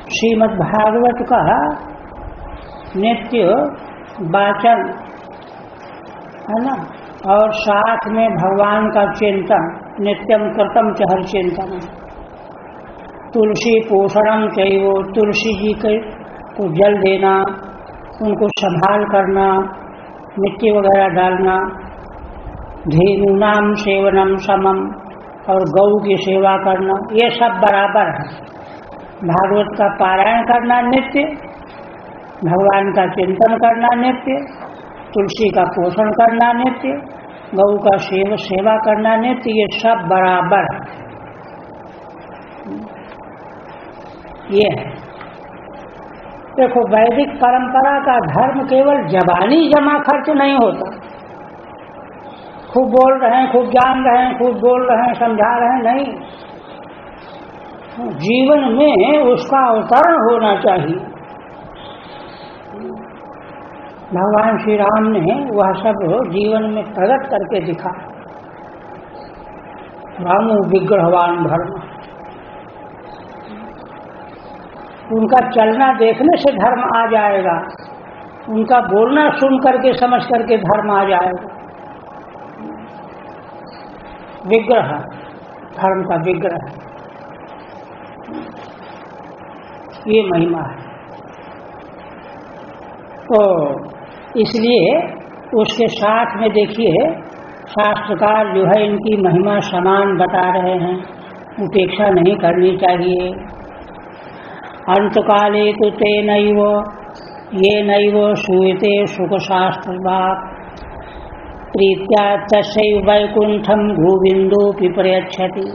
श्रीमद् भागवत का नित्य वाचन है ना, और साथ में भगवान का चिंतन, नित्यम कृतम च हरिचिंतनम। तुलसी पोषणम चाहिए, तुलसी जी को जल देना, उनको संभाल करना, मिट्टी वगैरह डालना। धेनुनाम सेवनम समम, और गौ की सेवा करना, ये सब बराबर है। भागवत का पारायण करना नित्य, भगवान का चिंतन करना नित्य, तुलसी का पोषण करना नित्य, गौ का सेवा करना नित्य, ये सब बराबर है। ये है, देखो वैदिक परंपरा का धर्म केवल जबानी जमा खर्च नहीं होता, खूब बोल रहे हैं, खूब जान रहे हैं, खूब बोल रहे हैं, समझा रहे हैं, नहीं, जीवन में उसका अवतरण होना चाहिए। भगवान श्री राम ने वह सब जीवन में प्रकट करके दिखा। रामो विग्रहवान धर्म, उनका चलना देखने से धर्म आ जाएगा, उनका बोलना सुन करके समझ करके धर्म आ जाएगा। विग्रह, धर्म का विग्रह, ये महिमा है। तो इसलिए उसके साथ में देखिए शास्त्रकार जो है इनकी महिमा समान बता रहे हैं, उपेक्षा नहीं करनी चाहिए। अंतकाले तो तेनैव येनैव श्रूयते सुखशास्त्रवाक् प्रीत्या तस्यैव वैकुंठम गोविंदोऽपि प्रयच्छति।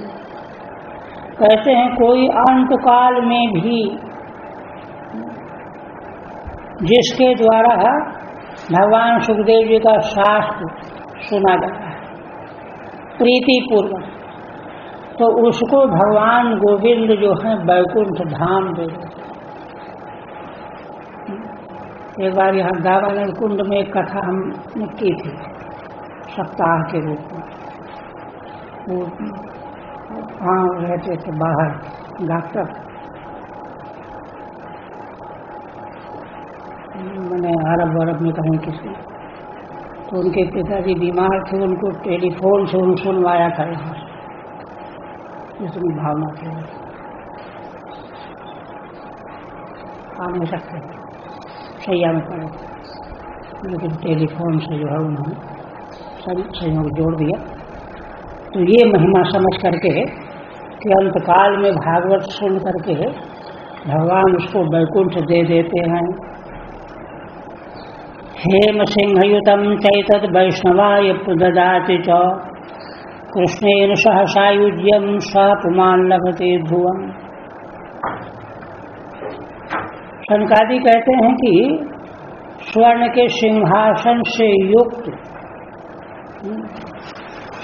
कहते हैं कोई अंतकाल में भी जिसके द्वारा भगवान सुखदेव जी का शास्त्र सुना गया है प्रीतिपूर्वक, तो उसको भगवान गोविंद जो है वैकुंठ धाम दे देते। एक बार यहाँ दावानल कुंड में एक कथा हमने की थी सप्ताह के रूप में। वो वहाँ रहते थे बाहर डॉक्टर, मैंने अरब में कहीं किसी, तो उनके पिताजी बीमार थे, उनको टेलीफोन से सुनवाया था यहाँ, इसमें भावना थी, आ नहीं सकते शैया में पड़े, लेकिन टेलीफोन से जो है उन्होंने संयोग जोड़ दिया। तो ये महिमा समझ करके कि अंतकाल में भागवत सुन करके भगवान उसको वैकुंठ दे देते हैं। हेम सिंहयुतम चैतद वैष्णवाय प्रददाति च कृष्णेन सह सायुज्यम स पुमान लभते ध्रुवम। सनकादि कहते हैं कि स्वर्ण के सिंहासन से युक्त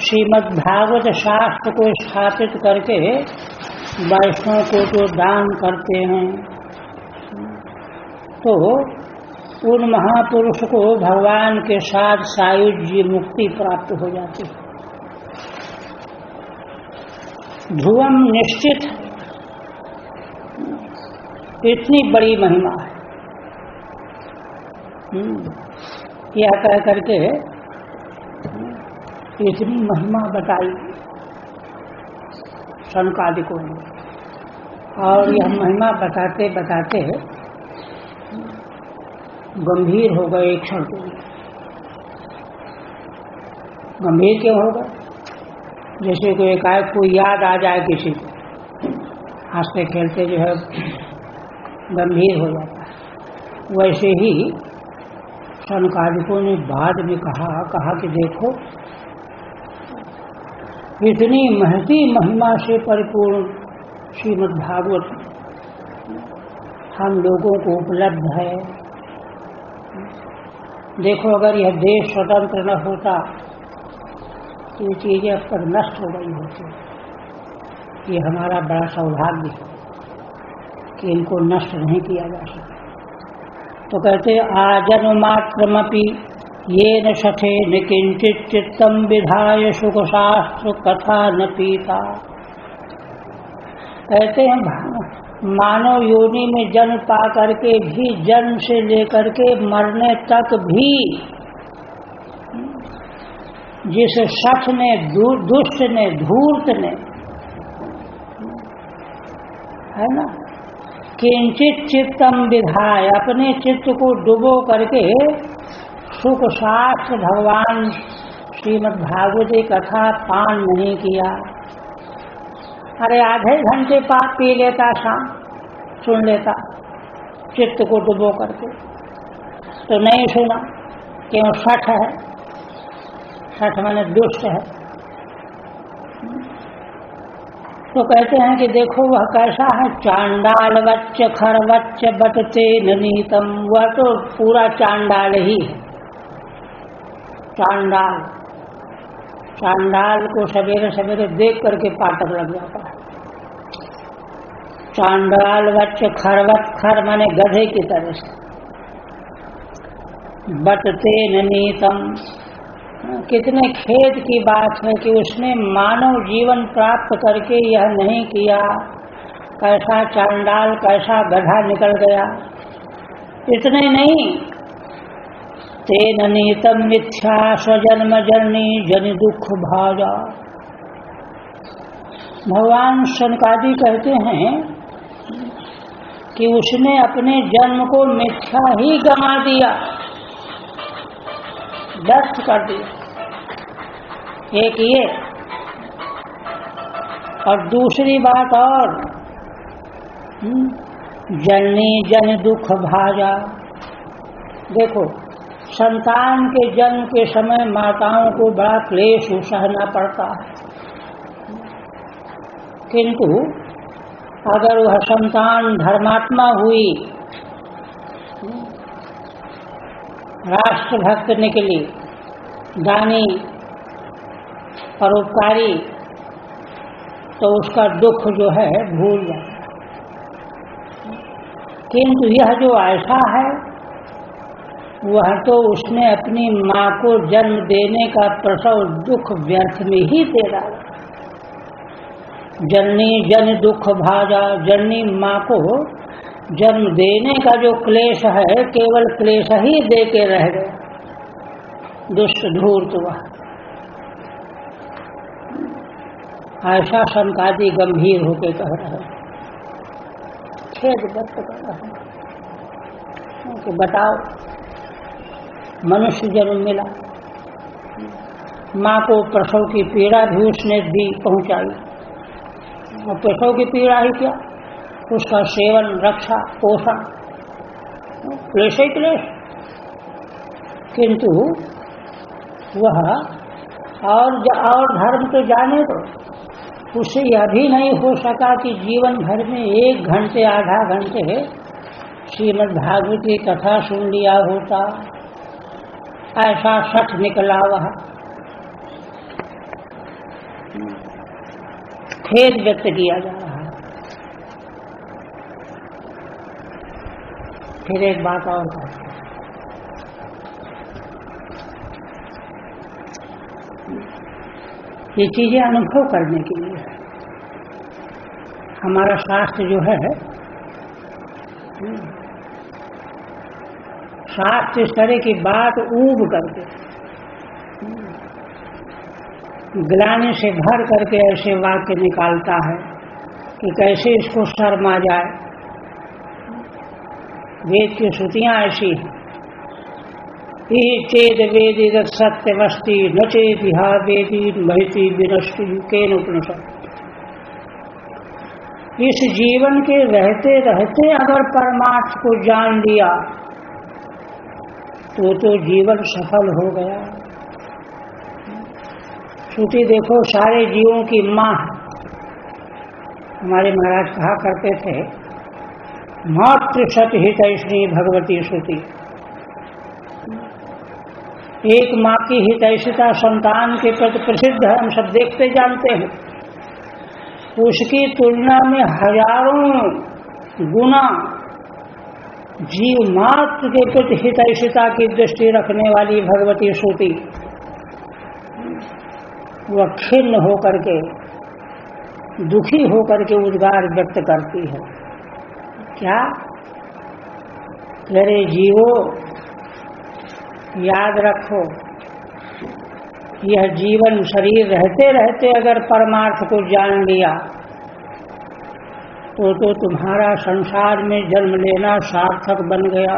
श्रीमद् भागवत शास्त्र को स्थापित करके वैष्णव को जो दान करते हैं, तो उन महापुरुष को भगवान के साथ सायुज्य मुक्ति प्राप्त हो जाती है। ध्रुवम निश्चित है, इतनी बड़ी महिमा है। यह कह करके इतनी महिमा बताई सनकादिकों ने, और यह महिमा बताते बताते गंभीर हो गए एक क्षण के लिए। गंभीर क्यों हो गए? जैसे कोई एकाएक कोई याद आ जाए किसी को, हंसते खेलते जो है गंभीर हो जाता है। वैसे ही सनकादिकों ने बाद में कहा कि देखो इतनी महती महिमा से परिपूर्ण श्रीमद् भागवत हम लोगों को उपलब्ध है। देखो अगर यह देश स्वतंत्र न होता तो ये चीजें अब तक नष्ट हो गई होती। ये हमारा बड़ा सौभाग्य है कि इनको नष्ट नहीं किया जा सका। तो कहते आजन्मात्रमपि ये न सठे न किंचित चित्तम विधाय सुख शास्त्र कथा न पीता। कहते हैं मानव योनि में जन्म पा करके भी, जन्म से लेकर के मरने तक भी जिस शठ ने, दुष्ट ने, धूर्त ने, है ना, किंचित चित्तम विधाय, अपने चित्त को डुबो करके सुख शास्त्र भगवान श्रीमद् भागवती कथा पान नहीं किया। अरे आधे घंटे पाप पी लेता, शाम सुन लेता चित्त को डुबो करके, तो नहीं सुना क्यों? शठ है, शठ माने दुष्ट है। तो कहते हैं कि देखो वह कैसा है, चांडाल वच्च खरवच्च बटते नीतम। वह तो पूरा चांडाल ही है। चांडाल, चांडाल को सवेरे सवेरे देख करके पाठक लग जाता है। चांडाल वच्च खरवत, खर माने गधे की तरह से, बटते नीतम। कितने खेद की बात है कि उसने मानव जीवन प्राप्त करके यह नहीं किया। कैसा चांडाल, कैसा गधा निकल गया। इतने नहीं, तेन नीतम मिथ्या स्वजन्म जननी जनि दुख भाजा। भगवान सनकादि कहते हैं कि उसने अपने जन्म को मिथ्या ही गंवा दिया, व्यर्थ कर दिया। एक ये, और दूसरी बात और जननी जन दुख भाजा। देखो, संतान के जन्म के समय माताओं को बड़ा क्लेश सहना पड़ता है, किंतु अगर वह संतान धर्मात्मा हुई, राष्ट्रभक्त निकली, दानी, परोपकारी, तो उसका दुख जो है भूल जाता है। किंतु यह जो ऐसा है, वह तो उसने अपनी माँ को जन्म देने का प्रसव दुख व्यर्थ में ही दे डाला। जननी जन दुख भाजा, जननी माँ को जन्म देने का जो क्लेश है, केवल क्लेश ही दे के रह गया। दुष्ट धूर्त वह, ऐसा शंकादि गंभीर होकर कह रहे हैं, खेद व्यक्त कर रहे हैं कि बताओ, मनुष्य जन्म मिला, माँ को प्रसव की पीड़ा भी उसने दी, पहुंचाई। और प्रसव की पीड़ा ही क्या, उसका सेवन, रक्षा, पोषण, क्लेश ही क्लेश। किंतु वह और धर्म तो जाने दो, उससे यह भी नहीं हो सका कि जीवन भर में 1 घंटे आधा घंटे श्रीमद् भागवत की कथा सुन लिया होता। ऐसा सठ निकला वह। खेद व्यक्त किया जा रहा है। फिर एक बात और कहते हैं, ये चीजें अनुभव करने के लिए है। हमारा शास्त्र जो है, शास्त्र इस तरह की बात ऊब करके, ग्लानि से भर करके ऐसे वाक्य निकालता है कि कैसे इसको शर्म आ जाए। वेद की श्रुतियां ऐसी हैं, चेद वेद सत्यवस्ति न चेदिहा वेदी महिति विनष्टि केन उपनिषद। इस जीवन के रहते रहते अगर परमार्थ को जान लिया तो जीवन सफल हो गया। श्रुति देखो, सारे जीवों की माँ। हमारे महाराज कहा करते थे, मातृ सत हितैषिणी भगवती श्रुति। एक माँ की हितैषिता संतान के प्रति प्रसिद्ध है, हम सब देखते जानते हैं। उसकी तुलना में हजारों गुना जीव मात्र के प्रति हितैषिता की दृष्टि रखने वाली भगवती श्रुति, वह खिन्न होकर के, दुखी होकर के उद्गार व्यक्त करती है। क्या? अरे जीवो, याद रखो, यह जीवन शरीर रहते रहते अगर परमार्थ को जान लिया तो तुम्हारा संसार में जन्म लेना सार्थक बन गया।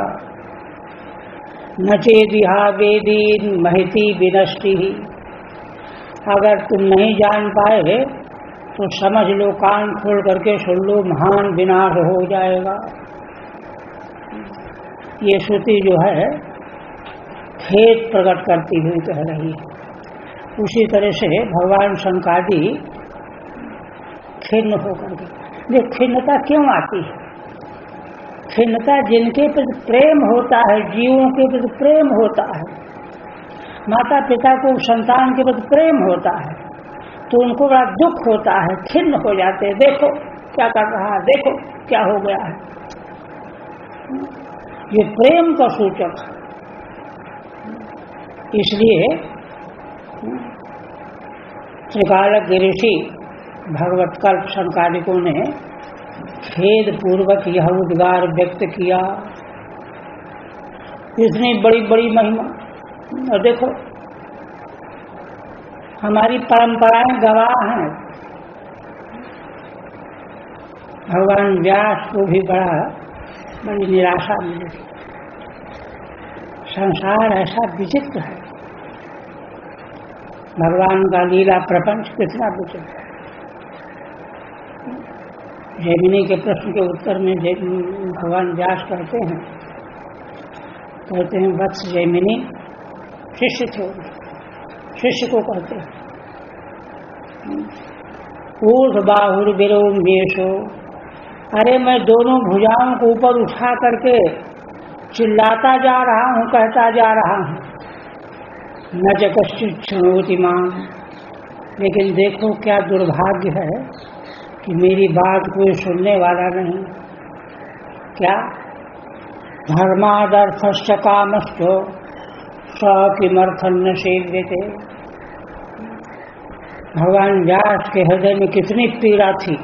न चेदिहा वेदी महिति विनष्टि। अगर तुम नहीं जान पाए तो समझ लो, कान खोल करके सुन लो, महान विनाश हो जाएगा। ये श्रुति जो है खेद प्रकट करती हुई कह रही है। उसी तरह से भगवान शंकादि खिन्न होकर के, ये खिन्नता क्यों आती है? खिन्नता जिनके प्रति प्रेम होता है, जीवों के प्रति प्रेम होता है, माता पिता को संतान के प्रति प्रेम होता है, तो उनको बड़ा दुख होता है, खिन्न हो जाते हैं। देखो क्या कर रहा है, देखो क्या हो गया है। ये प्रेम का सूचक है। इसलिए त्रिकालज्ञ ऋषि भगवत कल्प संकालिकों ने खेद पूर्वक यह उद्गार व्यक्त किया। इतनी बड़ी बड़ी महिमा। और देखो, हमारी परंपराएं गवाह हैं। भगवान व्यास को भी बड़ी निराशा मिली। संसार ऐसा विचित्र है, भगवान का लीला प्रपंच कितना विचित्र है। जैमिनी के प्रश्न के उत्तर में भगवान व्यास कहते हैं वत्स जैमिनी शिष्य थे, शिष्य को कहते हैं ऊर्ध बाहुर्विरोमेशो, अरे मैं दोनों भुजाओं को ऊपर उठा करके चिल्लाता जा रहा हूँ, कहता जा रहा हूँ, न च कश्चित् शृणोति माम्, लेकिन देखो क्या दुर्भाग्य है कि मेरी बात कोई सुनने वाला नहीं। क्या? धर्मादर्थश्च कामश्च स किमर्थं न सेव्यते। भगवान व्यास के हृदय में कितनी पीड़ा थी।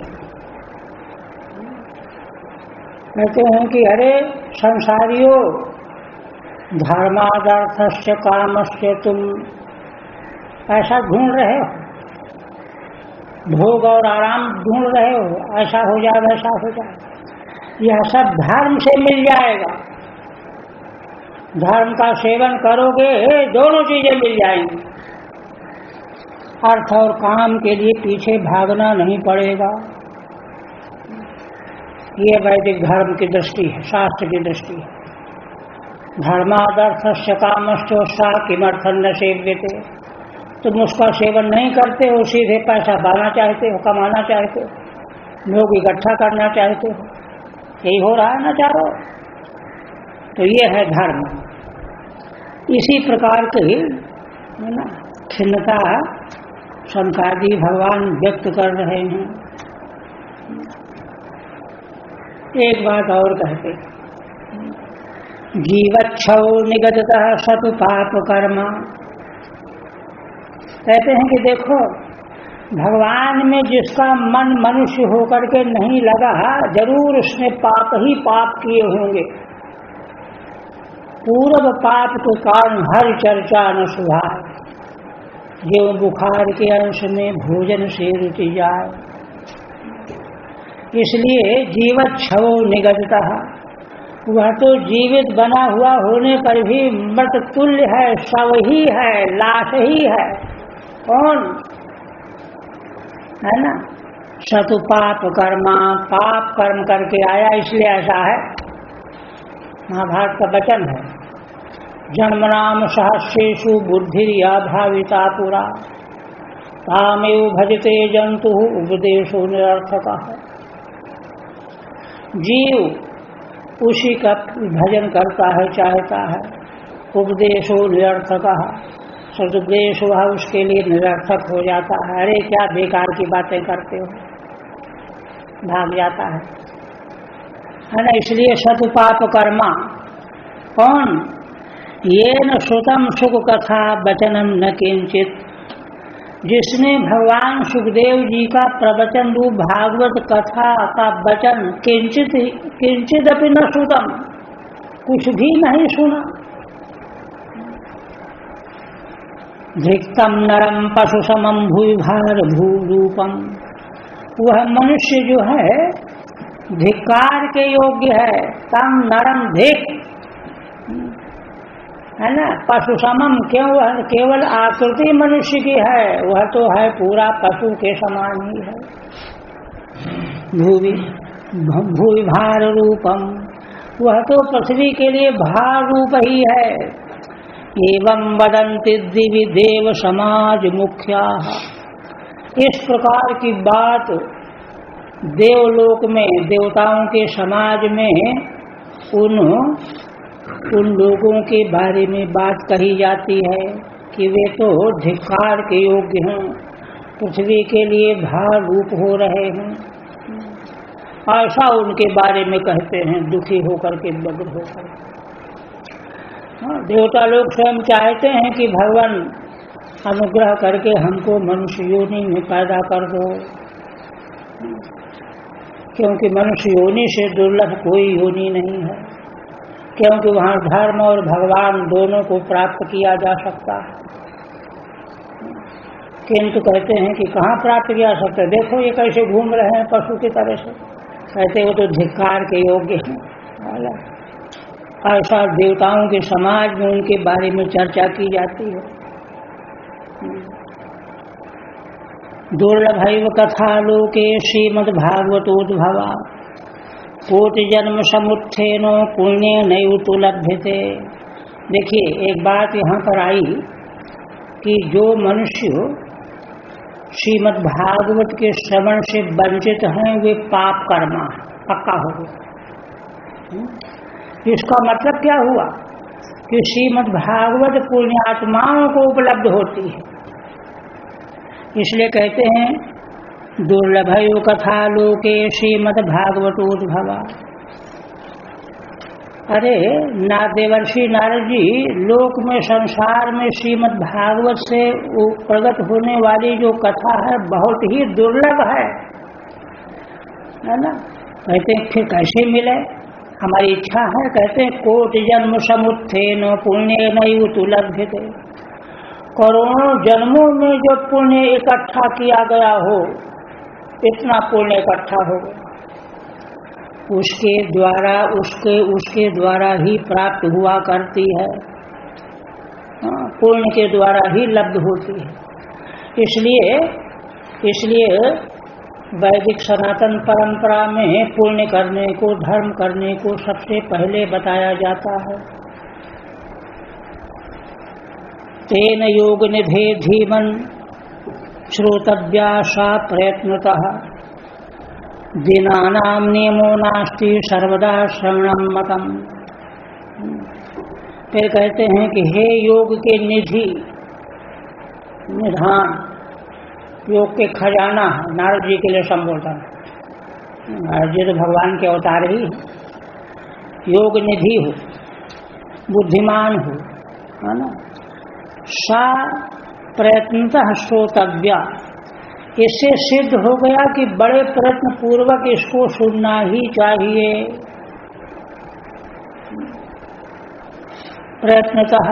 कहते हैं कि अरे संसारियों, धर्मादर्थश्च कामश्च, तुम ऐसा ढूंढ रहे हो, भोग और आराम ढूंढ रहे हो, ऐसा हो जाए वैसा हो जाए, यह सब धर्म से मिल जाएगा। धर्म का सेवन करोगे दोनों चीजें मिल जाएंगी। अर्थ और काम के लिए पीछे भागना नहीं पड़ेगा। ये वैदिक धर्म की दृष्टि है, शास्त्र की दृष्टि है। धर्मादर्थस्य कामश्च सा किमर्थं न सेव्यते। तुम उसका सेवन नहीं करते हो, सीधे पैसा पाना चाहते हो, कमाना चाहते हो, लोग इकट्ठा करना चाहते हो, यही हो रहा है ना चारों। तो ये है धर्म। इसी प्रकार की है ना खिन्नता शंकरादि भगवान व्यक्त कर रहे हैं। एक बात और कहते, जीवच्छौ निगततः सतु पाप कर्म। कहते हैं कि देखो, भगवान में जिसका मन मनुष्य होकर के नहीं लगा, जरूर उसने पाप ही पाप किए होंगे। पूर्व पाप के कारण हर चर्चा न सुधार, जो बुखार के अंश में भोजन से रुचि जाए। इसलिए जीवच्छवो निगततः, वह तो जीवित बना हुआ होने पर भी मृत तुल्य है, शव ही है, लाश ही है। कौन है ना? सतु पाप कर्मा, पाप कर्म करके आया, इसलिए ऐसा है। महाभारत का वचन है, जन्मनाम सहस्रेषु बुद्धिर्या भाविता पुरा, तामेव भजते जंतु उपदेशो निरर्थकः। जीव उसी का भजन करता है, चाहता है, उपदेशो निरर्थकः, सदुपदेश हुआ उसके लिए निरर्थक हो जाता है। अरे क्या बेकार की बातें करते हो, भाग जाता है ना। इसलिए सतुपाप कर्मा। कौन? ये न श्रुतम सुख कथा वचनम न किंचित, जिसने भगवान सुखदेव जी का प्रवचन रूप भागवत कथा का वचन किंचित अपि न श्रुतम, कुछ भी नहीं सुना। धिक्तम नरम पशु समम भूभार भूरूपम, वह मनुष्य जो है धिक्कार के योग्य है। तम नरम धिक, है ना, पशु समम, क्यों? वह केवल आकृति मनुष्य की है, वह तो है पूरा पशु के समान ही है। भूवि भार रूपम, वह तो पृथ्वी के लिए भार रूप ही है। एवं वदन्ति दिवि देव समाज मुख्या, इस प्रकार की बात देवलोक में, देवताओं के समाज में उन लोगों के बारे में बात कही जाती है कि वे तो धिक्कार के योग्य हैं, पृथ्वी के लिए भार रूप हो रहे हैं। ऐसा उनके बारे में कहते हैं, दुखी होकर के, बद्र होकर। देवता लोग स्वयं चाहते हैं कि भगवान अनुग्रह करके हमको मनुष्य योनि में पैदा कर दो, क्योंकि मनुष्य योनि से दुर्लभ कोई योनि नहीं है, क्योंकि वहाँ धर्म और भगवान दोनों को प्राप्त किया जा सकता है। किंतु कहते हैं कि कहाँ प्राप्त किया सकता है? देखो ये कैसे घूम रहे हैं पशु की तरह से। कहते वो तो धिक्कार के योग्य हैं। ऐसा देवताओं के समाज में उनके बारे में चर्चा की जाती है। दुर्लभैव कथा लोके श्रीमद्भागवतोद्भवा, कोटि जन्म समुत्थेनो पुण्य नैव लभ्यते। देखिए एक बात यहाँ पर आई कि जो मनुष्य श्रीमद् भागवत के श्रवण से वंचित हैं वे पाप कर्मा पक्का हो गया। इसका मतलब क्या हुआ कि श्रीमद् भागवत पुण्यात्माओं को उपलब्ध होती है। इसलिए कहते हैं दुर्लभयो कथा लोके श्रीमद् भागवतोद्भवा। अरे देवर्षि नारद जी, लोक में संसार में श्रीमद् भागवत से प्रकट होने वाली जो कथा है बहुत ही दुर्लभ है ना। कहते हैं फिर कैसे मिले, हमारी इच्छा है। कहते हैं कोटि जन्म समुत्थेन पुण्य नैव लभ्यते। करोड़ों जन्मों में जो पुण्य इकट्ठा किया गया हो, इतना पुण्य इकट्ठा हो गया, उसके द्वारा ही प्राप्त हुआ करती है, पुण्य के द्वारा ही लब्ध होती है। इसलिए वैदिक सनातन परंपरा में पुण्य करने को, धर्म करने को सबसे पहले बताया जाता है। तेन योग निधे धीमन श्रोतव्या सा प्रयत्नतः दिनानाम नियमो नास्ति सर्वदा श्रवणम मतम। फिर कहते हैं कि हे योग के निधि, निधान, योग के खजाना, नारद जी के लिए संबोधन। नारद जी तो भगवान के अवतार ही, योग निधि हो, बुद्धिमान हो, है ना। सा प्रयत्नतः श्रोतव्या, इससे सिद्ध हो गया कि बड़े प्रयत्न पूर्वक इसको सुनना ही चाहिए। प्रयत्नतः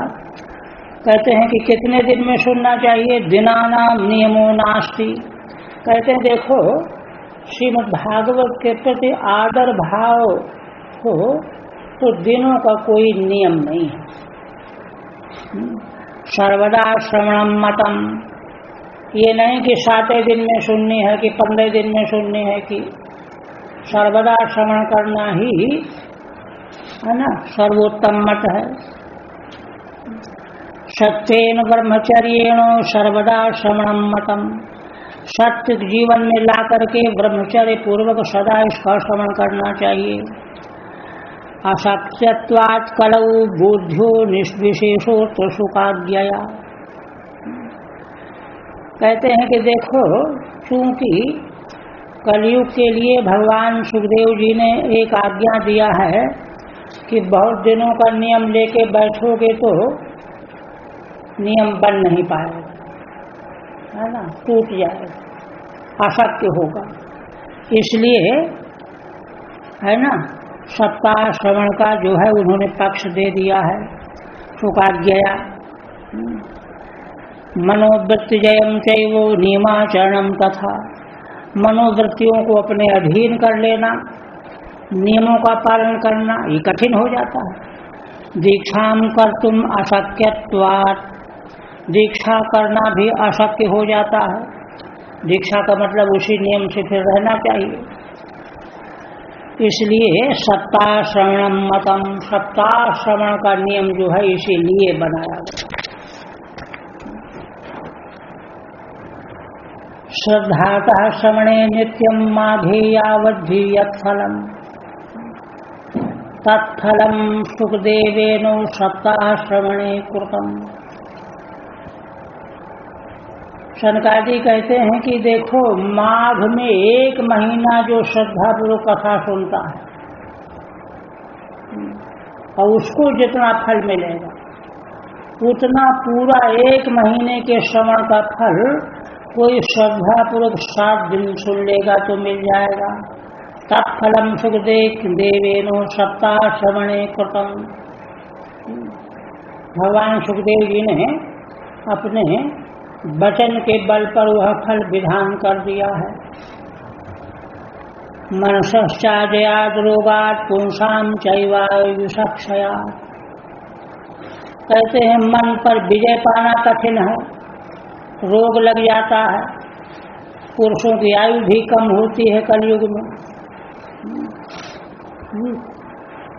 कहते हैं कि कितने दिन में सुनना चाहिए। दिनानाम नियमो नास्ति। कहते हैं देखो श्रीमद् भागवत के प्रति आदर भाव हो तो दिनों का कोई नियम नहीं है। सर्वदा श्रवणम मतम, ये नहीं कि 7 दिन में सुननी है कि 15 दिन में सुननी है, कि सर्वदा श्रवण करना ही है ना सर्वोत्तम मत है। सत्येन ब्रह्मचर्येण सर्वदा श्रवणम मतम। सत्य जीवन में ला करके ब्रह्मचर्य पूर्वक सदा इसका श्रवण करना चाहिए। असत्यत्वात् कलौ बुद्ध्यो निष्विशेषो सुखाज्ञया। कहते हैं कि देखो चूंकि कलयुग के लिए भगवान सुखदेव जी ने एक आज्ञा दिया है कि बहुत दिनों का नियम लेके बैठोगे तो नियम बन नहीं पाएगा, है ना, टूट जाएगा, अशक्य होगा। इसलिए है ना सप्ताह श्रवण का जो है उन्होंने पक्ष दे दिया है, सुखाज्ञया। मनोवृत्ति जयम चैव नियमाचरणम तथा। मनोवृत्तियों को अपने अधीन कर लेना, नियमों का पालन करना ये कठिन हो जाता है। दीक्षाम कर्तुम अशक्यत्वात्, दीक्षा करना भी अशक्य हो जाता है। दीक्षा का मतलब उसी नियम से फिर रहना चाहिए। इसलिए सप्ताह श्रवणम मतम, सप्ताह श्रवण का नियम जो है इसीलिए बनाया गया। श्रद्धातः श्रवणे नित्यं माधेयावद्धि यत्फलम् तत्फलम् सुखदेवेनो सप्ताह श्रवणे कृतम्। शनकादि कहते हैं कि देखो माघ में 1 महीना जो श्रद्धापूर्वक कथा सुनता है और उसको जितना फल मिलेगा उतना पूरा 1 महीने के श्रवण का फल कोई श्रद्धापूर्वक 7 दिन सुन लेगा तो मिल जाएगा। तत्फलम सुखदेवेनो सप्ताह श्रवणे कृतम्। भगवान सुखदेव जी ने अपने वचन के बल पर वह फल विधान कर दिया है। मनसश्चाजयाद रोगात् पुंसाम चैवायुषक्षयात्। कहते हैं मन पर विजय पाना कठिन है, रोग लग जाता है, पुरुषों की आयु भी कम होती है कलयुग में।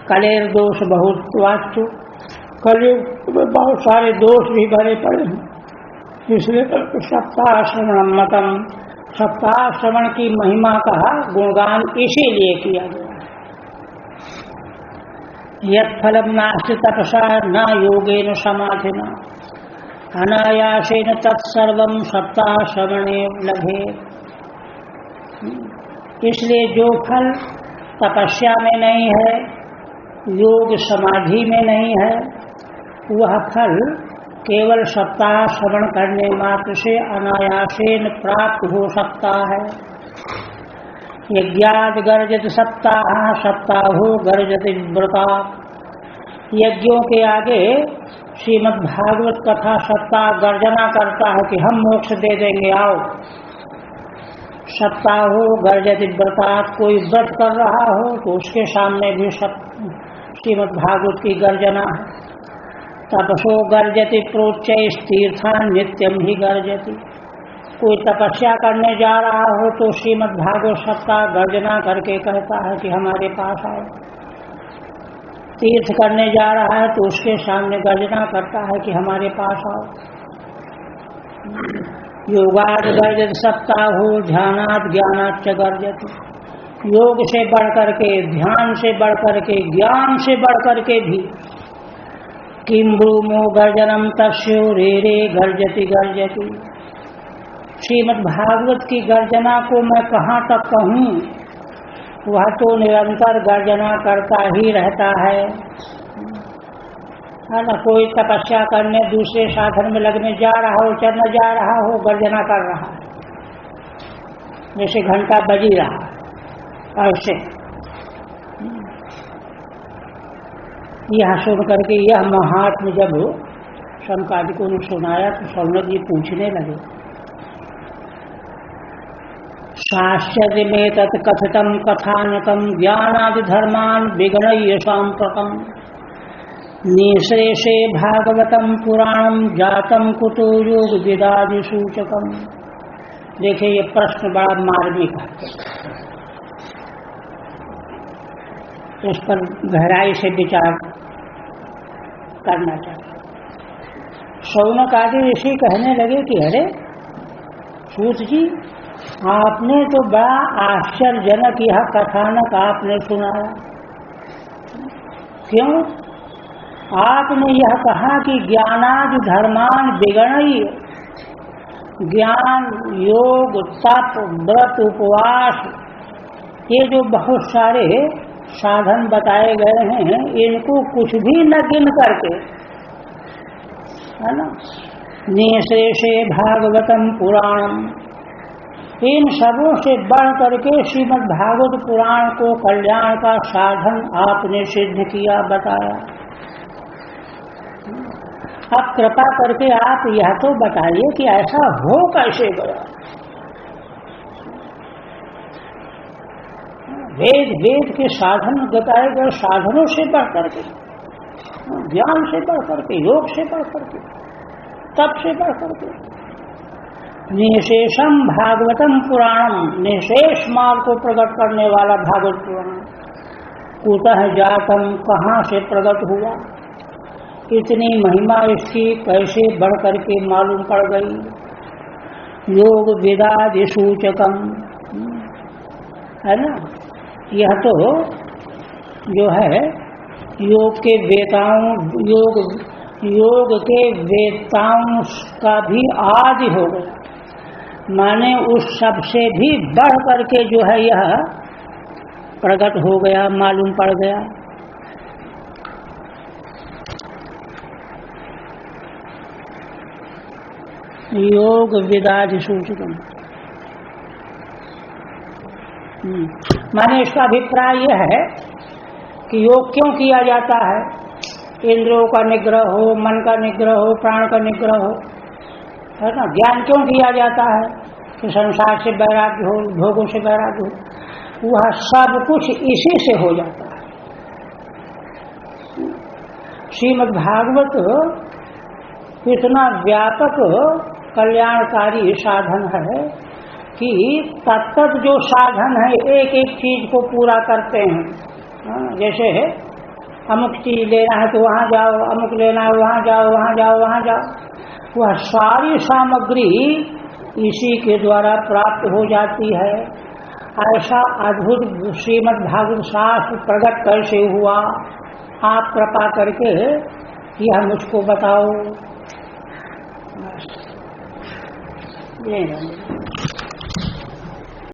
कलेर दोष बहुत वाच्य, कलयुग में बहुत सारे दोष भी भरे पड़े हैं। इसलिए सप्ताह श्रवण मतम, सप्ताह श्रवण की महिमा का गुणगान इसीलिए किया गया है। यत् फलम नास्ति तपसा न योगेन समाधिना अनायासेन तत्सर्वम सप्ताह श्रवणे लभे। इसलिए जो फल तपस्या में नहीं है, योग समाधि में नहीं है, वह फल केवल सप्ताह श्रवण करने मात्र से अनायासेन प्राप्त हो सकता है। यज्ञाद गर्जत सप्ताह, सप्ताहो गर्जत व्रता। यज्ञों के आगे श्रीमद् भागवत कथा सप्ताह गर्जना करता है कि हम मोक्ष दे देंगे, आओ। सप्ताहो गर्जत व्रता, कोई व्रत कर रहा हो तो उसके सामने भी श्रीमद् भागवत की गर्जना है। तपसो गर्जति प्रोच्चय तीर्थान नित्यम ही गर्जति। कोई तपस्या करने जा रहा हो तो श्रीमद् भागवत सप्ताह गर्जना करके कहता है कि हमारे पास आओ। तीर्थ करने जा रहा है तो उसके सामने गर्जना करता है कि हमारे पास आओ। योगाद गर्जत सप्ताह हो, ध्यानाद ज्ञानाद च गर्जति। योग से बढ़ करके, ध्यान से बढ़ करके, ज्ञान से बढ़ करके भी किम ब्रूमो गर्जनम तस्यो रे रे गर्जति गर्जति। श्रीमद् भागवत की गर्जना को मैं कहाँ तक कहूँ, वह तो निरंतर गर्जना करता ही रहता है ना। कोई तपस्या करने दूसरे साधन में लगने जा रहा हो, चलने जा रहा हो, गर्जना कर रहा है, जैसे घंटा बजी रहा है ऐसे। यह सुन करके यह महात्म जब शंकादिकों ने सुनाया तो सौनक जी पूछने लगे, शास्त्रर्य में तत् कथितम कथानकम ज्ञानादि धर्मान विगणय्य सांप्रतम निःश्रेषे भागवतम पुराणम जातम कुतो योग विदादि सूचकम। देखिए ये प्रश्न बड़ा मार्मिक है, इस पर गहराई से विचार करना चाहिए। शौनक आदि ऋषि कहने लगे कि अरे सूत जी, आपने तो बड़ा आश्चर्यजनक यह कथानक आपने सुनाया। क्यों? आपने यह कहा कि ज्ञानादि धर्मान विगणय्य, ज्ञान, योग, तप, व्रत, उपवास, ये जो बहुत सारे साधन बताए गए हैं, इनको कुछ भी न गिन करके, है ना, निःशेषे भागवतम पुराणम, इन सबों से बढ़ करके श्रीमद् भागवत पुराण को कल्याण का साधन आपने सिद्ध किया, बताया। अब कृपा करके आप यह तो बताइए कि ऐसा हो कैसे गया। वेद के साधन बताए गए, साधनों से बढ़ करके, ज्ञान से बढ़ करके, योग से बढ़ करके, तप से बढ़ करके, निशेषम भागवतम पुराणम, निशेष माल को प्रकट करने वाला भागवत पुराण, कुतः जातम, कहाँ से प्रकट हुआ, इतनी महिमा इसकी कैसे बढ़ करके मालूम पड़ गई। योग वेदादि सूचकम, है ना, यह तो जो है योग के वेताओं, योग के वेताओं का भी आदि हो गया, माने उस सब से भी बढ़ करके जो है यह प्रकट हो गया, मालूम पड़ गया। योग विदादि सूचकम, माने इसका अभिप्राय यह है कि योग क्यों किया जाता है। इंद्रियों का निग्रह हो, मन का निग्रह हो, प्राण का निग्रह हो, है ना। ज्ञान क्यों किया जाता है कि संसार से वैराग्य हो, भोगों से वैराग्य हो, वह सब कुछ इसी से हो जाता है। श्रीमद् भागवत इतना व्यापक कल्याणकारी साधन है कि तत्त जो साधन है एक एक चीज को पूरा करते हैं। जैसे अमुक चीज लेना है तो वहाँ जाओ, अमुक लेना है वहाँ जाओ, वहाँ जाओ, वहाँ जाओ। वह सारी सामग्री इसी के द्वारा प्राप्त हो जाती है। ऐसा अद्भुत श्रीमद् भागवत शास्त्र प्रकट कैसे हुआ? आप कृपा करके यह मुझको बताओ। बस